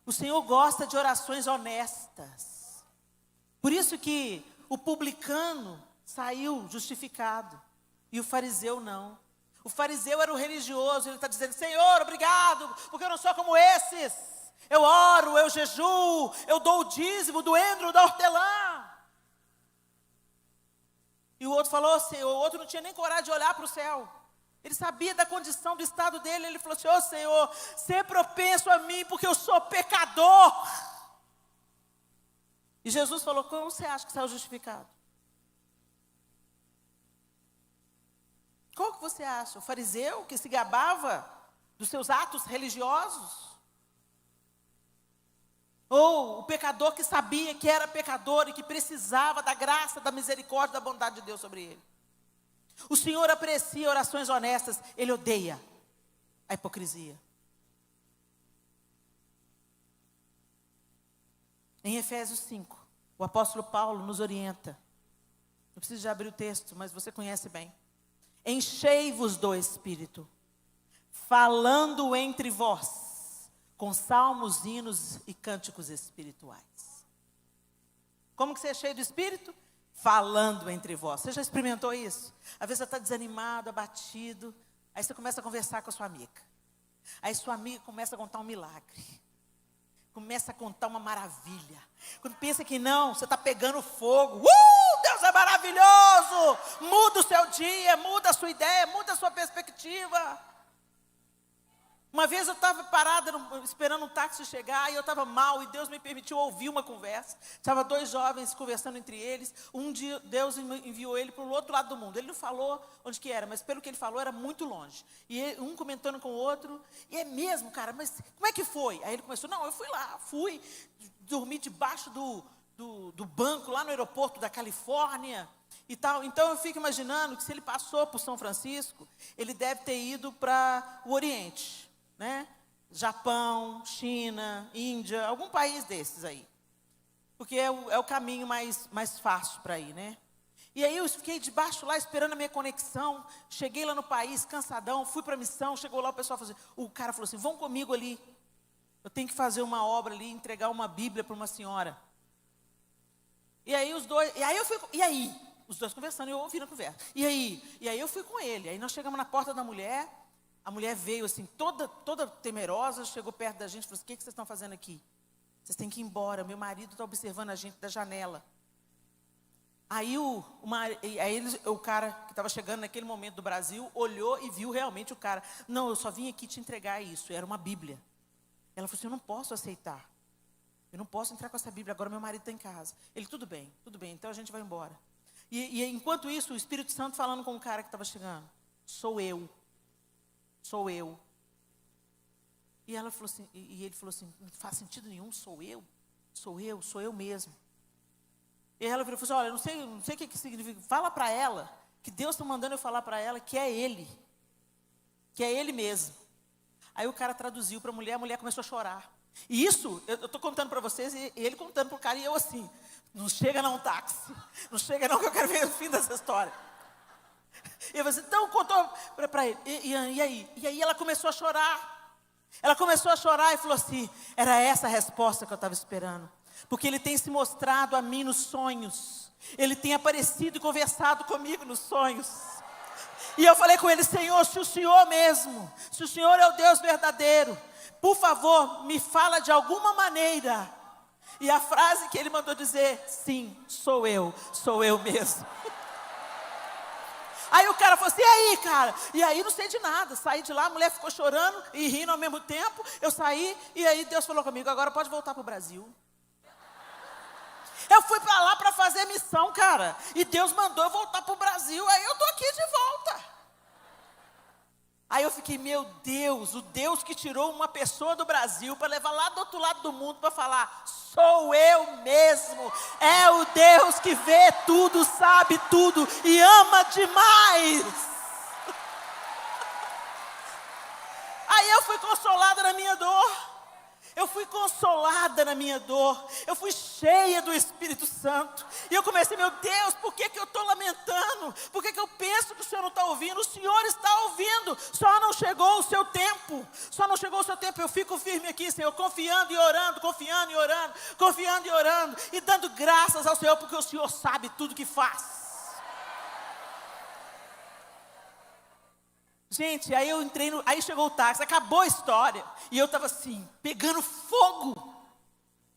O Senhor gosta de orações honestas. Por isso que o publicano saiu justificado e o fariseu não. O fariseu era o religioso, ele está dizendo: Senhor, obrigado, porque eu não sou como esses. Eu oro, eu jejuo, eu dou o dízimo do endro, da hortelã. E o outro falou assim, o outro não tinha nem coragem de olhar para o céu. Ele sabia da condição, do estado dele. Ele falou assim: ô Senhor, ser propenso a mim, porque eu sou pecador. E Jesus falou: como você acha que saiu justificado? Qual que você acha? O fariseu que se gabava dos seus atos religiosos? Ou o pecador que sabia que era pecador e que precisava da graça, da misericórdia, da bondade de Deus sobre ele? O Senhor aprecia orações honestas, Ele odeia a hipocrisia. Em Efésios 5, o apóstolo Paulo nos orienta. Não preciso de abrir o texto, mas você conhece bem. Enchei-vos do Espírito, falando entre vós, com salmos, hinos e cânticos espirituais. Como que você é cheio do Espírito? Falando entre vós. Você já experimentou isso? Às vezes você está desanimado, abatido, aí você começa a conversar com a sua amiga. Aí sua amiga começa a contar um milagre. Começa a contar uma maravilha. Quando pensa que não, você está pegando fogo. Deus é maravilhoso! Muda o seu dia, muda a sua ideia, muda a sua perspectiva. Uma vez eu estava parada, esperando um táxi chegar, e eu estava mal, e Deus me permitiu ouvir uma conversa. Estava dois jovens conversando entre eles. Um dia, Deus enviou ele para o outro lado do mundo. Ele não falou onde que era, mas pelo que ele falou, era muito longe. E um comentando com o outro, e é mesmo, cara, mas como é que foi? Aí ele começou: não, eu fui lá, dormi debaixo do banco, lá no aeroporto da Califórnia, e tal. Então eu fico imaginando que se ele passou por São Francisco, ele deve ter ido para o Oriente. Né? Japão, China, Índia, algum país desses aí. Porque é o caminho mais fácil para ir, né? E aí eu fiquei debaixo lá, esperando a minha conexão. Cheguei lá no país, cansadão, fui para a missão. Chegou lá, o cara falou assim: vão comigo ali. Eu tenho que fazer uma obra ali, entregar uma Bíblia para uma senhora. E aí os dois conversando, eu ouvindo a conversa. E aí eu fui com ele. Aí nós chegamos na porta da mulher. A mulher veio assim, toda temerosa, chegou perto da gente e falou assim: o que vocês estão fazendo aqui? Vocês têm que ir embora, meu marido está observando a gente da janela. Aí o cara que estava chegando naquele momento do Brasil, olhou e viu realmente o cara. Não, eu só vim aqui te entregar isso, era uma Bíblia. Ela falou assim: eu não posso aceitar. Eu não posso entrar com essa Bíblia, agora meu marido está em casa. Ele: tudo bem, então a gente vai embora. E enquanto isso, o Espírito Santo falando com o cara que estava chegando: sou eu. E ela falou assim, e ele falou assim: não faz sentido nenhum, sou eu mesmo. E ela virou e falou assim: olha, não sei o que significa. Fala para ela, que Deus está mandando eu falar para ela que é Ele mesmo. Aí o cara traduziu para a mulher começou a chorar. E isso, eu estou contando para vocês, e ele contando para o cara, e eu assim: não chega não, táxi, não chega não, que eu quero ver o fim dessa história. E eu falei assim: então contou para ele. E aí ela começou a chorar. Ela começou a chorar e falou assim: era essa a resposta que eu estava esperando. Porque Ele tem se mostrado a mim nos sonhos. Ele tem aparecido e conversado comigo nos sonhos. E eu falei com ele: Senhor, se o Senhor mesmo, se o Senhor é o Deus verdadeiro, por favor, me fala de alguma maneira. E a frase que ele mandou dizer: sim, sou eu mesmo. Aí o cara falou assim: e aí, cara? E aí não sei de nada. Saí de lá, a mulher ficou chorando e rindo ao mesmo tempo. Eu saí e aí Deus falou comigo: agora pode voltar para o Brasil. Eu fui para lá para fazer missão, cara. E Deus mandou eu voltar para o Brasil. Aí eu estou aqui de volta. Aí eu fiquei, meu Deus, o Deus que tirou uma pessoa do Brasil para levar lá do outro lado do mundo para falar, sou eu mesmo. É o Deus que vê tudo, sabe tudo e ama demais. Aí eu fui consolada na minha dor. Eu fui consolada na minha dor, eu fui cheia do Espírito Santo, e eu comecei, meu Deus, por que eu estou lamentando? Por que eu penso que o Senhor não está ouvindo? O Senhor está ouvindo, só não chegou o seu tempo, eu fico firme aqui, Senhor, confiando e orando, confiando e orando, confiando e orando, e dando graças ao Senhor, porque o Senhor sabe tudo que faz. Gente, aí eu entrei, aí chegou o táxi, acabou a história, e eu estava assim, pegando fogo,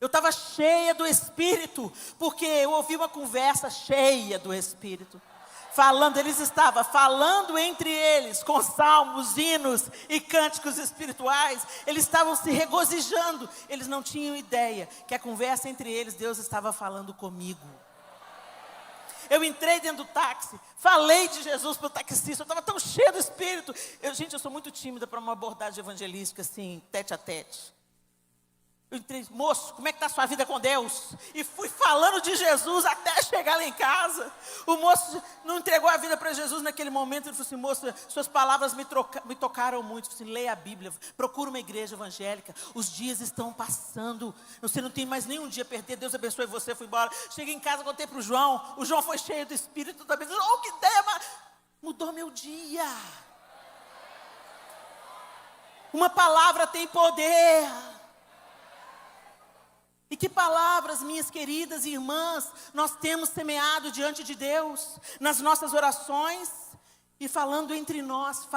eu estava cheia do Espírito, porque eu ouvi uma conversa cheia do Espírito, eles estavam falando entre eles, com salmos, hinos e cânticos espirituais, eles estavam se regozijando, eles não tinham ideia, que a conversa entre eles, Deus estava falando comigo. Eu entrei dentro do táxi, falei de Jesus para o taxista, eu estava tão cheia do Espírito. Eu sou muito tímida para uma abordagem evangelística, assim, tete a tete. Eu entrei, moço, como é que está a sua vida com Deus? E fui falando de Jesus até chegar lá em casa. O moço não entregou a vida para Jesus naquele momento. Ele falou assim, moço, suas palavras me tocaram muito. Eu falei assim, leia a Bíblia, procura uma igreja evangélica. Os dias estão passando. Você não tem mais nenhum dia a perder. Deus abençoe você, fui embora. Cheguei em casa, contei para o João. O João foi cheio do Espírito também. Oh, que ideia, mudou meu dia. Uma palavra tem poder. E que palavras, minhas queridas irmãs, nós temos semeado diante de Deus, nas nossas orações, e falando entre nós.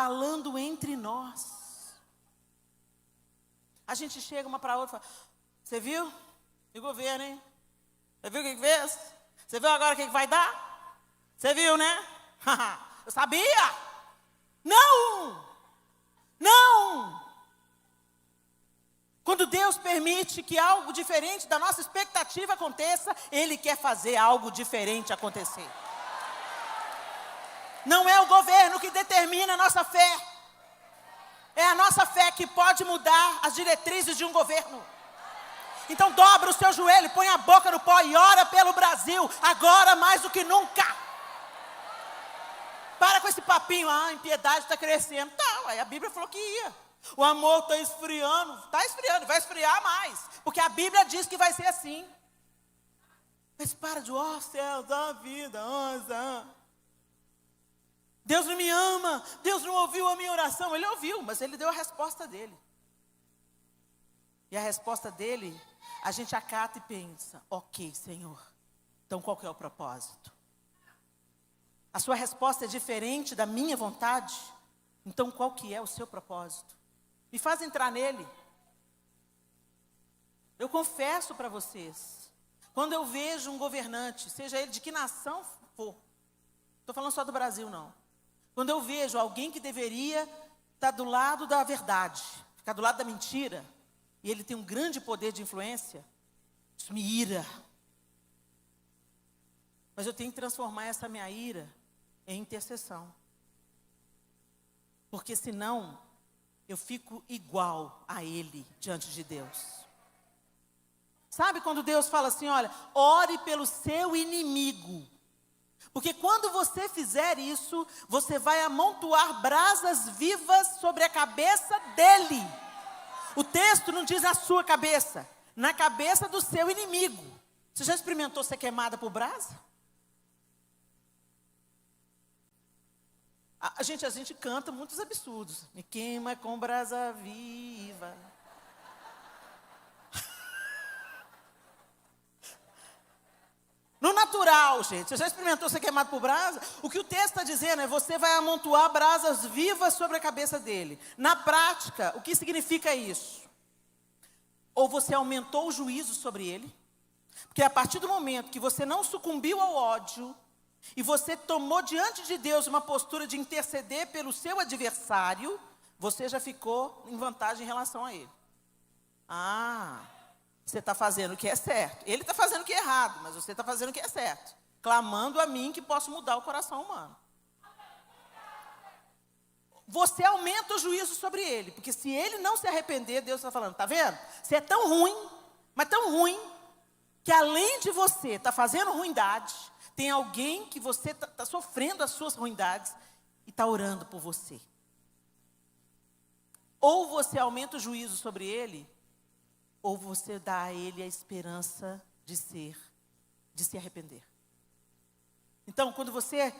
A gente chega uma para a outra e fala, você viu? E o governo, hein? Você viu o que fez? Você viu agora o que vai dar? Você viu, né? Eu sabia! Não! Quando Deus permite que algo diferente da nossa expectativa aconteça, Ele quer fazer algo diferente acontecer. Não é o governo que determina a nossa fé. É a nossa fé que pode mudar as diretrizes de um governo. Então dobra o seu joelho, põe a boca no pó e ora pelo Brasil, agora mais do que nunca. Para com esse papinho, a impiedade está crescendo. Tá, aí a Bíblia falou que ia. O amor está esfriando, vai esfriar mais, porque a Bíblia diz que vai ser assim. Mas para de, céus da vida, Deus não me ama, Deus não ouviu a minha oração. Ele ouviu, mas Ele deu a resposta dele. E a resposta dele, a gente acata e pensa, ok, Senhor, então qual que é o propósito? A sua resposta é diferente da minha vontade, então qual que é o seu propósito? Me faz entrar nele. Eu confesso para vocês, quando eu vejo um governante, seja ele de que nação for, estou falando só do Brasil não, quando eu vejo alguém que deveria estar do lado da verdade, ficar do lado da mentira, e ele tem um grande poder de influência, isso me ira. Mas eu tenho que transformar essa minha ira em intercessão, porque senão eu fico igual a ele diante de Deus. Sabe quando Deus fala assim, olha, ore pelo seu inimigo. Porque quando você fizer isso, você vai amontoar brasas vivas sobre a cabeça dele. O texto não diz a sua cabeça, na cabeça do seu inimigo. Você já experimentou ser queimada por brasa? A gente canta muitos absurdos. Me queima com brasa viva. No natural, gente, você já experimentou ser queimado por brasa? O que o texto está dizendo é você vai amontoar brasas vivas sobre a cabeça dele. Na prática, o que significa isso? Ou você aumentou o juízo sobre ele, porque a partir do momento que você não sucumbiu ao ódio, e você tomou diante de Deus uma postura de interceder pelo seu adversário, você já ficou em vantagem em relação a ele. Você está fazendo o que é certo. Ele está fazendo o que é errado, mas você está fazendo o que é certo. Clamando a mim que posso mudar o coração humano. você aumenta o juízo sobre ele. Porque se ele não se arrepender, Deus está falando, tá vendo? Você é tão ruim, mas tão ruim, que além de você estar fazendo ruindade, tem alguém que você está sofrendo as suas ruindades e está orando por você. Ou você aumenta o juízo sobre ele, ou você dá a ele a esperança de se arrepender. Então, quando você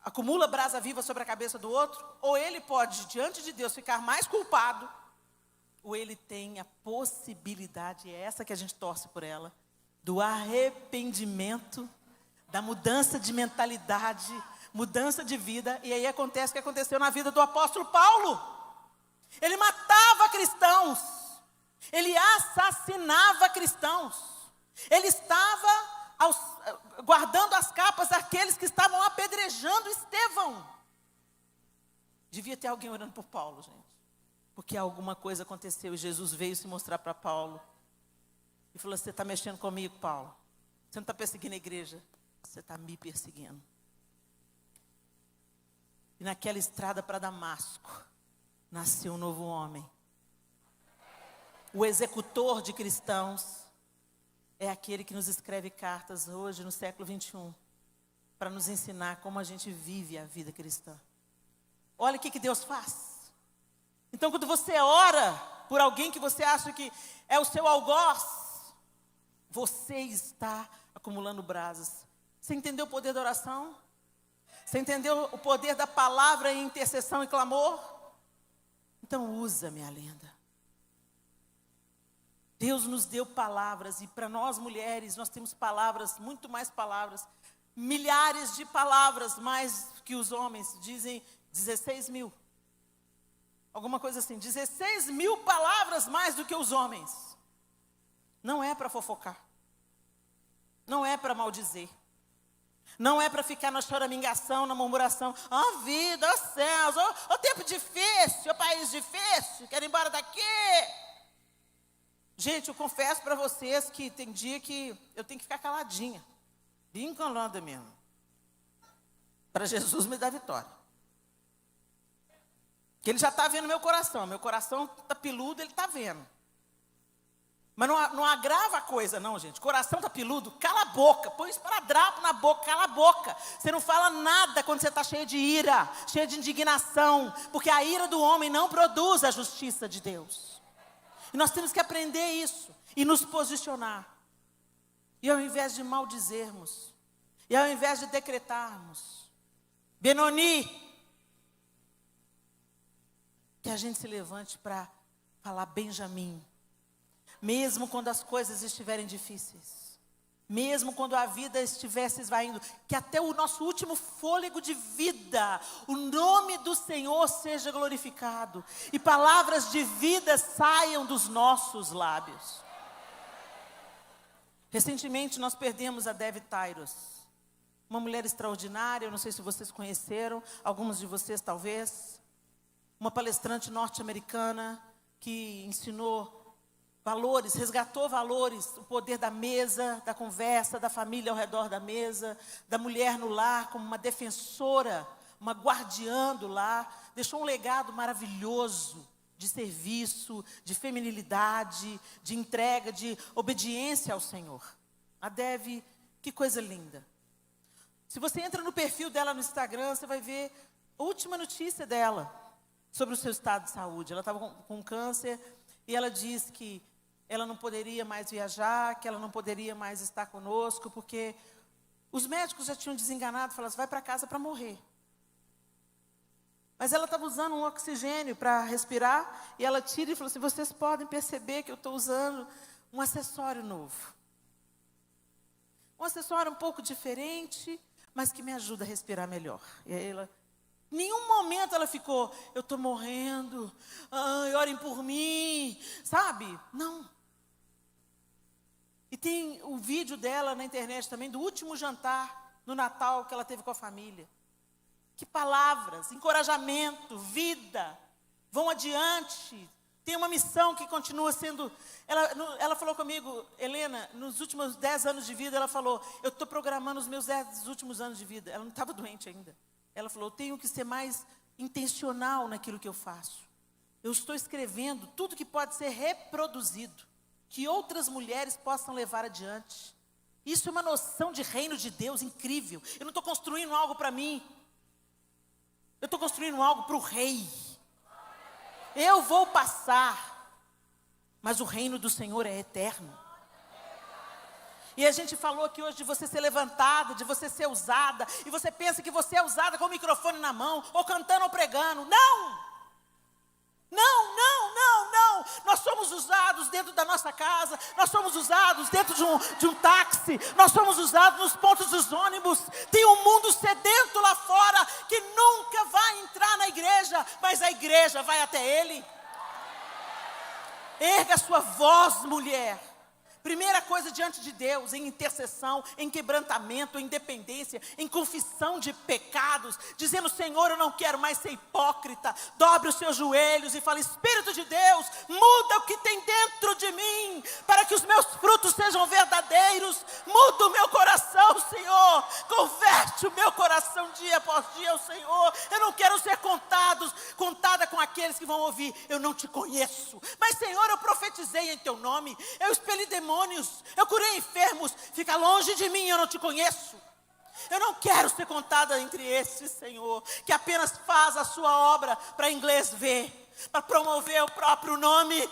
acumula brasa viva sobre a cabeça do outro, ou ele pode, diante de Deus, ficar mais culpado, ou ele tem a possibilidade, é essa que a gente torce por ela, do arrependimento, da mudança de mentalidade, mudança de vida. E aí acontece o que aconteceu na vida do apóstolo Paulo. Ele matava cristãos, ele assassinava cristãos, ele estava guardando as capas daqueles que estavam apedrejando Estevão. Devia ter alguém orando por Paulo, gente, porque alguma coisa aconteceu e Jesus veio se mostrar para Paulo e falou: você está mexendo comigo, Paulo, você não está perseguindo a igreja, você está me perseguindo. E naquela estrada para Damasco nasceu um novo homem. O executor de cristãos é aquele que nos escreve cartas hoje, no século 21, para nos ensinar como a gente vive a vida cristã. Olha o que Deus faz. Então, quando você ora por alguém que você acha que é o seu algoz, você está acumulando brasas. Você entendeu o poder da oração? Você entendeu o poder da palavra em intercessão e clamor? Então, usa, minha linda. Deus nos deu palavras, e para nós mulheres, nós temos palavras, muito mais palavras, milhares de palavras mais que os homens, dizem 16 mil. Alguma coisa assim, 16 mil palavras mais do que os homens. Não é para fofocar, não é para maldizer, não é para ficar na choramingação, na murmuração. Ó vida, ó céus, ó tempo difícil, ó país difícil, quero ir embora daqui. Gente, eu confesso para vocês que tem dia que eu tenho que ficar caladinha, bem calada mesmo, para Jesus me dar vitória. Porque Ele já está vendo meu coração está peludo, Ele está vendo. Mas não agrava a coisa não, gente. Coração está peludo, cala a boca, põe esparadrapo na boca, cala a boca. Você não fala nada quando você está cheio de ira, cheio de indignação, porque a ira do homem não produz a justiça de Deus. E nós temos que aprender isso e nos posicionar. E ao invés de maldizermos, e ao invés de decretarmos, Benoni, que a gente se levante para falar Benjamim, mesmo quando as coisas estiverem difíceis, mesmo quando a vida estiver se esvaindo, que até o nosso último fôlego de vida, o nome do Senhor seja glorificado, e palavras de vida saiam dos nossos lábios. Recentemente nós perdemos a Dev Tyros, uma mulher extraordinária, eu não sei se vocês conheceram, alguns de vocês talvez, uma palestrante norte-americana que ensinou valores, resgatou valores, o poder da mesa, da conversa, da família ao redor da mesa, da mulher no lar como uma defensora, uma guardiã do lar, deixou um legado maravilhoso de serviço, de feminilidade, de entrega, de obediência ao Senhor. A Dev, que coisa linda. Se você entra no perfil dela no Instagram, você vai ver a última notícia dela sobre o seu estado de saúde. Ela estava com câncer e ela disse que ela não poderia mais viajar, que ela não poderia mais estar conosco, porque os médicos já tinham desenganado, falaram, vai para casa para morrer. Mas ela estava usando um oxigênio para respirar, e ela tira e falou assim, vocês podem perceber que eu estou usando um acessório novo. Um acessório um pouco diferente, mas que me ajuda a respirar melhor. E aí ela, em nenhum momento ela ficou, eu estou morrendo, orem por mim, sabe? Não. E tem o vídeo dela na internet também, do último jantar no Natal que ela teve com a família. Que palavras, encorajamento, vida, vão adiante. Tem uma missão que continua sendo... Ela falou comigo, Helena, nos últimos 10 anos de vida, ela falou, eu estou programando os meus 10 últimos anos de vida. Ela não estava doente ainda. Ela falou, eu tenho que ser mais intencional naquilo que eu faço. Eu estou escrevendo tudo que pode ser reproduzido, que outras mulheres possam levar adiante. Isso é uma noção de reino de Deus incrível. Eu não estou construindo algo para mim. Eu estou construindo algo para o rei. Eu vou passar, mas o reino do Senhor é eterno. E a gente falou aqui hoje de você ser levantada, de você ser usada, e você pensa que você é usada com o microfone na mão, ou cantando ou pregando. Não! Não, não, não, não. Nós somos usados dentro da nossa casa, nós somos usados dentro de um táxi, nós somos usados nos pontos dos ônibus. Tem um mundo sedento lá fora que nunca vai entrar na igreja, mas a igreja vai até ele. Erga a sua voz, mulher. Primeira coisa diante de Deus, em intercessão, em quebrantamento, em dependência, em confissão de pecados, dizendo: Senhor, eu não quero mais ser hipócrita. Dobre os seus joelhos e fale: Espírito de Deus, muda o que tem dentro de mim, para que os meus frutos sejam verdadeiros. Muda o meu coração, Senhor. Converte o meu coração dia após dia, Senhor. Eu não quero ser contada com aqueles que vão ouvir: eu não te conheço. Mas, Senhor, eu profetizei em teu nome, eu expeli demônios, eu curei enfermos. Fica longe de mim, eu não te conheço. Eu não quero ser contada entre esses, Senhor, que apenas faz a sua obra para inglês ver, para promover o próprio nome.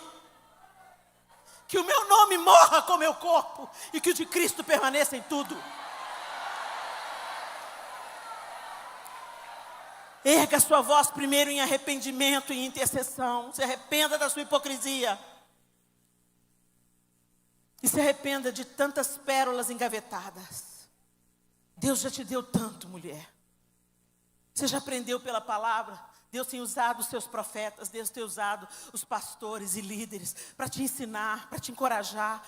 Que o meu nome morra com o meu corpo e que o de Cristo permaneça em tudo. Erga a sua voz primeiro em arrependimento e intercessão. Se arrependa da sua hipocrisia. E se arrependa de tantas pérolas engavetadas. Deus já te deu tanto, mulher. Você já aprendeu pela palavra. Deus tem usado os seus profetas, Deus tem usado os pastores e líderes para te ensinar, para te encorajar,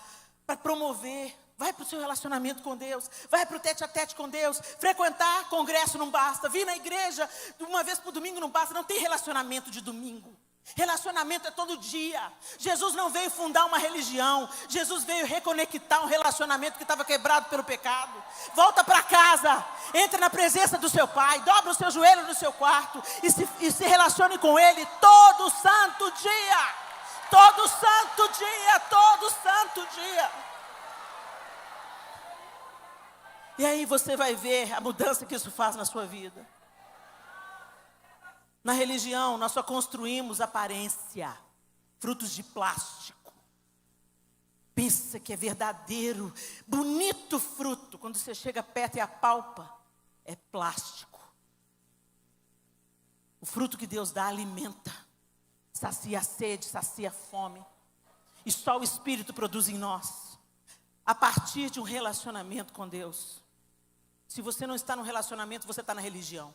para promover. Vai para o seu relacionamento com Deus, vai para o tete-a-tete com Deus. Frequentar congresso não basta, vir na igreja uma vez por domingo não basta, não tem relacionamento de domingo. Relacionamento é todo dia. Jesus não veio fundar uma religião, Jesus veio reconectar um relacionamento que estava quebrado pelo pecado. Volta para casa, entra na presença do seu pai, dobra o seu joelho no seu quarto e se relacione com ele todo santo dia. Todo santo dia, todo santo dia. E aí você vai ver a mudança que isso faz na sua vida. Na religião, nós só construímos aparência, frutos de plástico. Pensa que é verdadeiro, bonito fruto. Quando você chega perto e apalpa, é plástico. O fruto que Deus dá alimenta, sacia a sede, sacia a fome. E só o Espírito produz em nós, a partir de um relacionamento com Deus. Se você não está no relacionamento, você está na religião.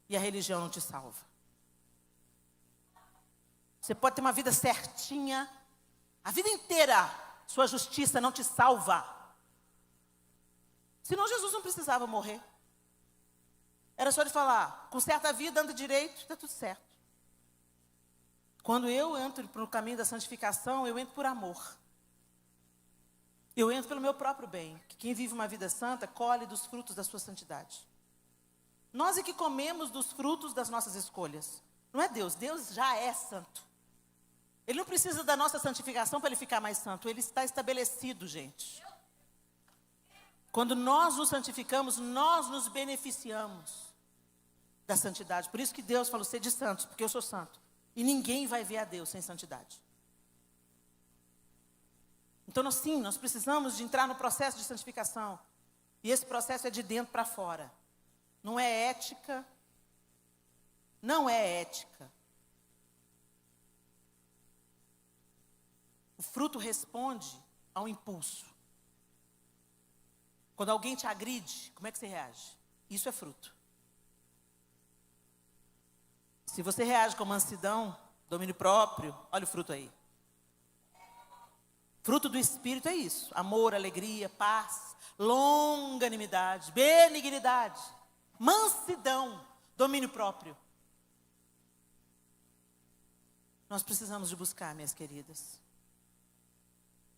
E a religião não te salva. Você pode ter uma vida certinha, a vida inteira, sua justiça não te salva. Senão Jesus não precisava morrer. Era só ele falar: conserta a vida, anda direito, está tudo certo. Quando eu entro para o caminho da santificação, eu entro por amor. Eu entro pelo meu próprio bem. Que quem vive uma vida santa, colhe dos frutos da sua santidade. Nós é que comemos dos frutos das nossas escolhas. Não é Deus, Deus já é santo. Ele não precisa da nossa santificação para ele ficar mais santo. Ele está estabelecido, gente. Quando nós nos santificamos, nós nos beneficiamos da santidade. Por isso que Deus falou: sede santos, porque eu sou santo. E ninguém vai ver a Deus sem santidade. Então, nós precisamos de entrar no processo de santificação. E esse processo é de dentro para fora. Não é ética. Não é ética. O fruto responde ao impulso. Quando alguém te agride, como é que você reage? Isso é fruto. Se você reage com mansidão, domínio próprio, olha o fruto aí. Fruto do Espírito é isso: amor, alegria, paz, longanimidade, benignidade, mansidão, domínio próprio. Nós precisamos de buscar, minhas queridas,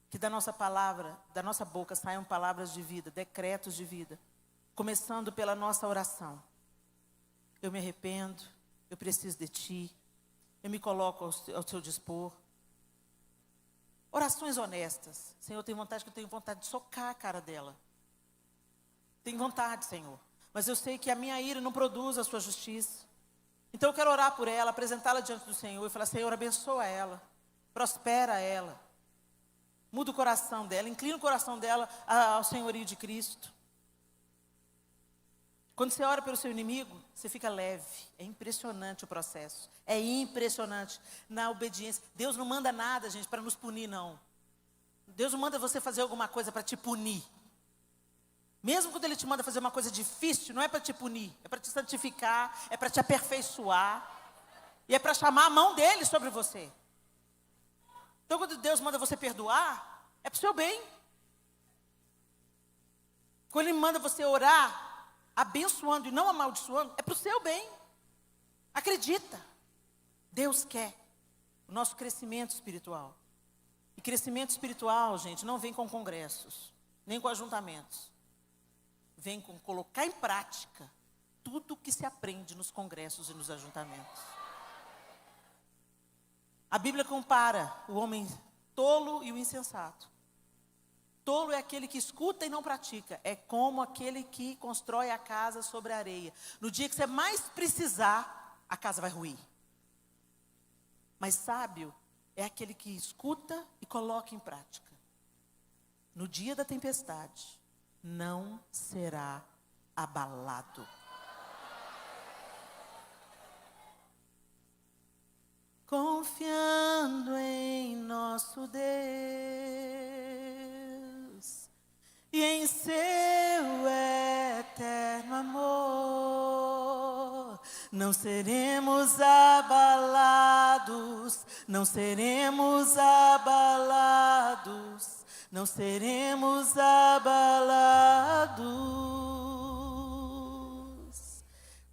que da nossa palavra, da nossa boca saiam palavras de vida, decretos de vida, começando pela nossa oração. Eu me arrependo, eu preciso de Ti, eu me coloco ao Seu dispor. Orações honestas. Senhor, eu tenho vontade de socar a cara dela. Tenho vontade, Senhor. Mas eu sei que a minha ira não produz a Sua justiça. Então eu quero orar por ela, apresentá-la diante do Senhor e falar: Senhor, abençoa ela, prospera ela. Muda o coração dela, inclina o coração dela ao senhorio de Cristo. Quando você ora pelo seu inimigo, você fica leve. É impressionante o processo. É impressionante na obediência. Deus não manda nada, gente, para nos punir, não. Deus não manda você fazer alguma coisa para te punir. Mesmo quando Ele te manda fazer uma coisa difícil, não é para te punir. É para te santificar, é para te aperfeiçoar. E é para chamar a mão dEle sobre você. Então, quando Deus manda você perdoar, é para o seu bem. Quando Ele manda você orar, abençoando e não amaldiçoando, é para o seu bem. Acredita. Deus quer o nosso crescimento espiritual. E crescimento espiritual, gente, não vem com congressos, nem com ajuntamentos. Vem com colocar em prática tudo o que se aprende nos congressos e nos ajuntamentos. A Bíblia compara o homem tolo e o insensato. Tolo é aquele que escuta e não pratica. É como aquele que constrói a casa sobre a areia. No dia que você mais precisar, a casa vai ruir. Mas sábio é aquele que escuta e coloca em prática. No dia da tempestade, não será abalado. Confiando em nosso Deus e em seu eterno amor, não seremos abalados, não seremos abalados, não seremos abalados,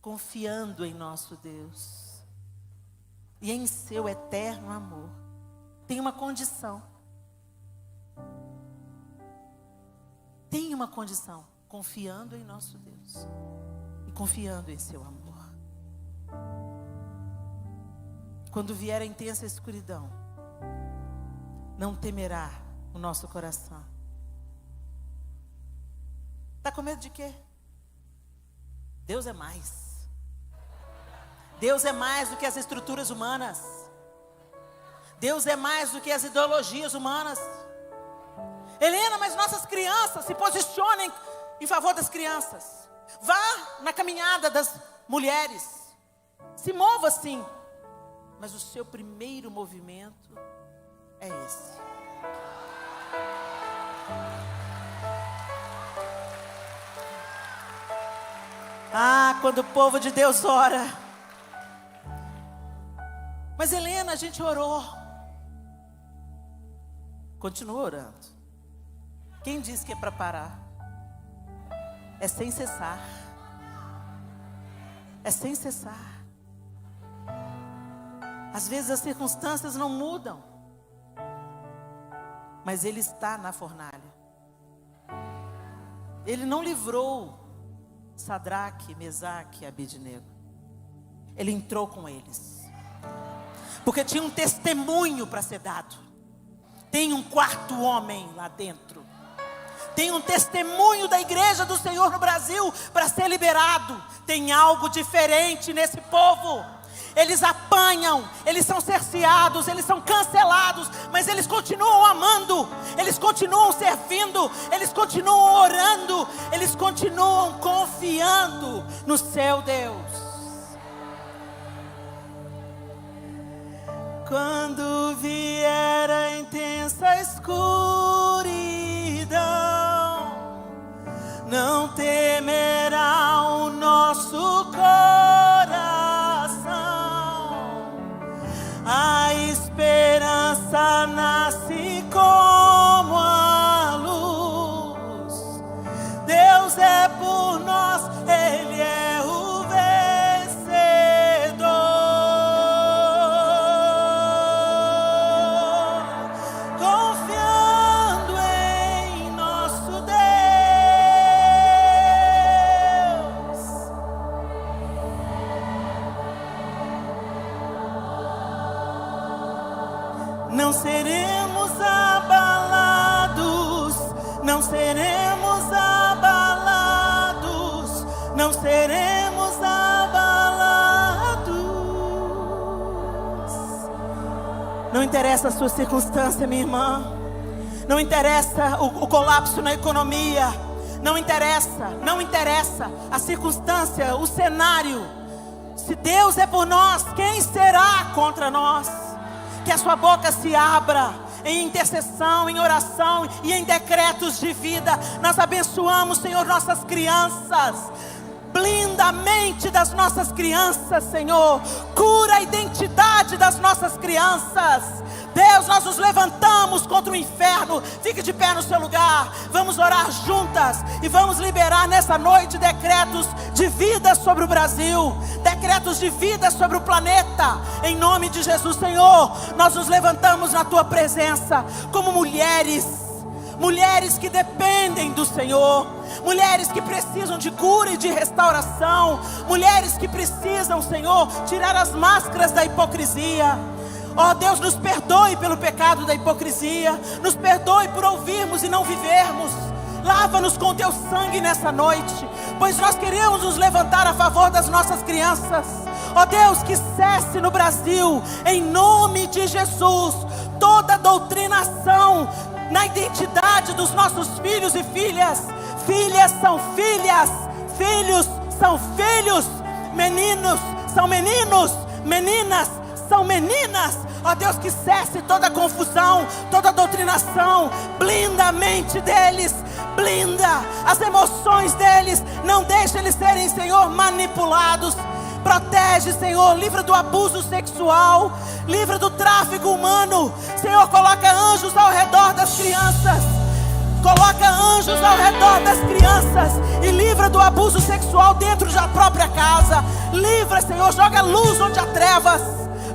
confiando em nosso Deus e em seu eterno amor. Tem uma condição. Tem uma condição. Confiando em nosso Deus. E confiando em seu amor. Quando vier a intensa escuridão, não temerá o nosso coração. Está com medo de quê? Deus é mais. Deus é mais do que as estruturas humanas. Deus é mais do que as ideologias humanas. Helena, mas nossas crianças, se posicionem em favor das crianças. Vá na caminhada das mulheres. Se mova sim. Mas o seu primeiro movimento é esse. Ah, quando o povo de Deus ora. Mas Helena, a gente orou. Continua orando. Quem disse que é para parar? É sem cessar. É sem cessar. Às vezes as circunstâncias não mudam, mas Ele está na fornalha. Ele não livrou Sadraque, Mesaque e Abednego. Ele entrou com eles. Porque tinha um testemunho para ser dado. Tem um quarto homem lá dentro. Tem um testemunho da igreja do Senhor no Brasil para ser liberado. Tem algo diferente nesse povo. Eles apanham, eles são cerceados, eles são cancelados, mas eles continuam amando, eles continuam servindo, eles continuam orando, eles continuam confiando no seu Deus. Quando vier a intensa escuridão, não temerá o nosso coração. A esperança nasce como a luz. Deus é por nós, Ele é o vencedor. não seremos abalados, não seremos abalados, não seremos abalados. Não interessa a sua circunstância, minha irmã, não interessa o colapso na economia, não interessa a circunstância, o cenário. Se Deus é por nós, quem será contra nós? Que a sua boca se abra em intercessão, em oração e em decretos de vida. Nós abençoamos, Senhor, nossas crianças. Blinda a mente das nossas crianças, Senhor. Cura a identidade das nossas crianças. Deus, nós nos levantamos contra o inferno. Fique de pé no seu lugar. Vamos orar juntas e vamos liberar nessa noite decretos de vida sobre o Brasil, decretos de vida sobre o planeta. Em nome de Jesus, Senhor, nós nos levantamos na tua presença como mulheres que dependem do Senhor, mulheres que precisam de cura e de restauração, mulheres que precisam, Senhor, tirar as máscaras da hipocrisia. Ó Deus, nos perdoe pelo pecado da hipocrisia, nos perdoe por ouvirmos e não vivermos. Lava-nos com teu sangue nessa noite, pois nós queremos nos levantar a favor das nossas crianças. Ó Deus, que cesse no Brasil, em nome de Jesus, toda doutrinação na identidade dos nossos filhos e filhas. Filhas são filhas, filhos são filhos, meninos são meninos, meninas são meninas. Ó Deus, que cesse toda confusão, toda doutrinação. Blinda a mente deles, blinda as emoções deles. Não deixe eles serem, Senhor, manipulados. Protege, Senhor, livra do abuso sexual, livra do tráfico humano. Senhor, coloca anjos ao redor das crianças. Coloca anjos ao redor das crianças e livra do abuso sexual dentro da própria casa. Livra, Senhor, joga luz onde há trevas.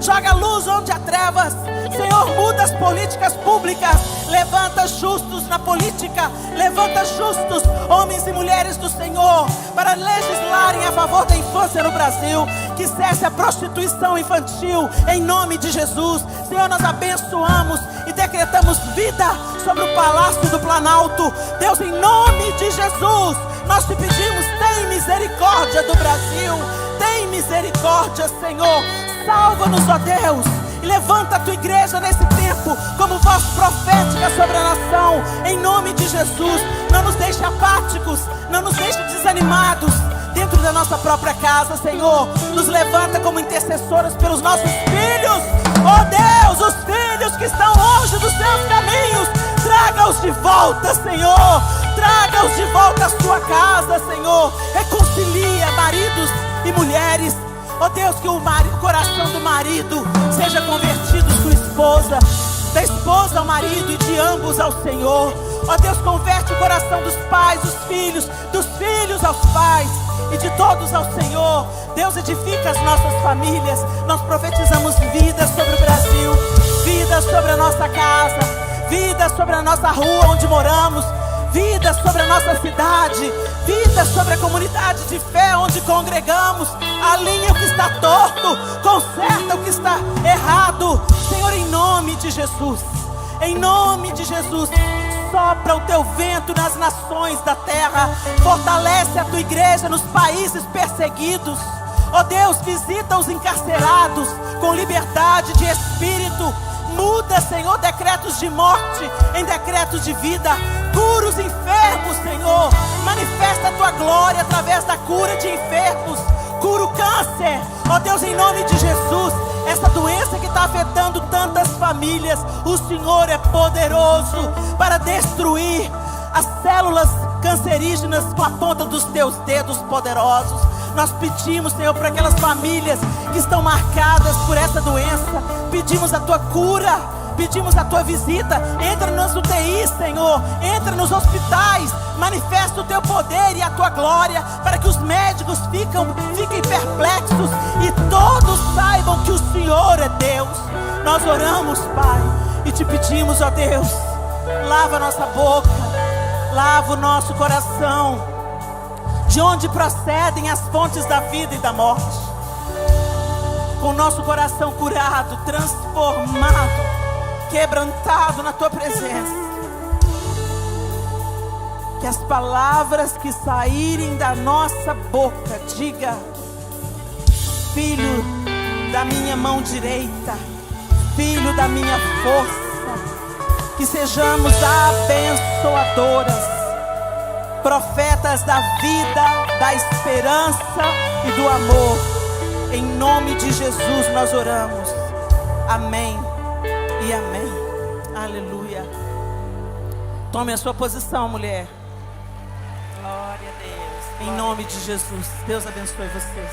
Joga luz onde há trevas. Senhor, muda as políticas públicas. Levanta justos na política. Levanta justos, homens e mulheres do Senhor, para legislarem a favor da infância no Brasil. Que cesse a prostituição infantil, em nome de Jesus. Senhor, nós abençoamos e decretamos vida sobre o Palácio do Planalto. Deus, em nome de Jesus, nós te pedimos, tem misericórdia do Brasil. Tem misericórdia, Senhor. Salva-nos, ó Deus, e levanta a tua igreja nesse tempo como voz profética sobre a nação, em nome de Jesus. Não nos deixe apáticos, não nos deixe desanimados dentro da nossa própria casa, Senhor. Nos levanta como intercessoras pelos nossos filhos, ó Deus, os filhos que estão longe dos teus caminhos. Traga-os de volta, Senhor. Traga-os de volta à sua casa, Senhor. Reconcilia maridos e mulheres. Ó Deus, que o coração do marido seja convertido sua esposa, da esposa ao marido e de ambos ao Senhor. Ó Deus, converte o coração dos pais, dos filhos aos pais e de todos ao Senhor. Deus, edifica as nossas famílias. Nós profetizamos vida sobre o Brasil, vida sobre a nossa casa, vida sobre a nossa rua onde moramos, vida sobre a nossa cidade, vida sobre a comunidade de fé onde congregamos. Alinha o que está torto, conserta o que está errado, Senhor, em nome de Jesus. Em nome de Jesus, sopra o teu vento nas nações da terra. Fortalece a tua igreja nos países perseguidos. Ó Deus, visita os encarcerados com liberdade de espírito. Muda, Senhor, decretos de morte em decretos de vida. Cura os enfermos, Senhor. Manifesta a tua glória através da cura de enfermos. Cura o câncer, ó Deus, em nome de Jesus. Essa doença que está afetando tantas famílias, o Senhor é poderoso para destruir as células cancerígenas com a ponta dos teus dedos poderosos. Nós pedimos, Senhor, para aquelas famílias que estão marcadas por essa doença, pedimos a tua cura, pedimos a tua visita. Entra nas UTIs, Senhor, entra nos hospitais, manifesta o teu poder e a tua glória, para que os médicos fiquem perplexos e todos saibam que o Senhor é Deus. Nós oramos, Pai, e te pedimos, ó Deus, lava a nossa boca, lava o nosso coração, de onde procedem as fontes da vida e da morte. Com o nosso coração curado, transformado, quebrantado na tua presença. Que as palavras que saírem da nossa boca diga: filho da minha mão direita, filho da minha força. Que sejamos abençoadoras, profetas da vida, da esperança e do amor. Em nome de Jesus nós oramos. Amém e amém. Aleluia. Tome a sua posição, mulher. Glória a Deus. Em nome de Jesus. Deus abençoe vocês.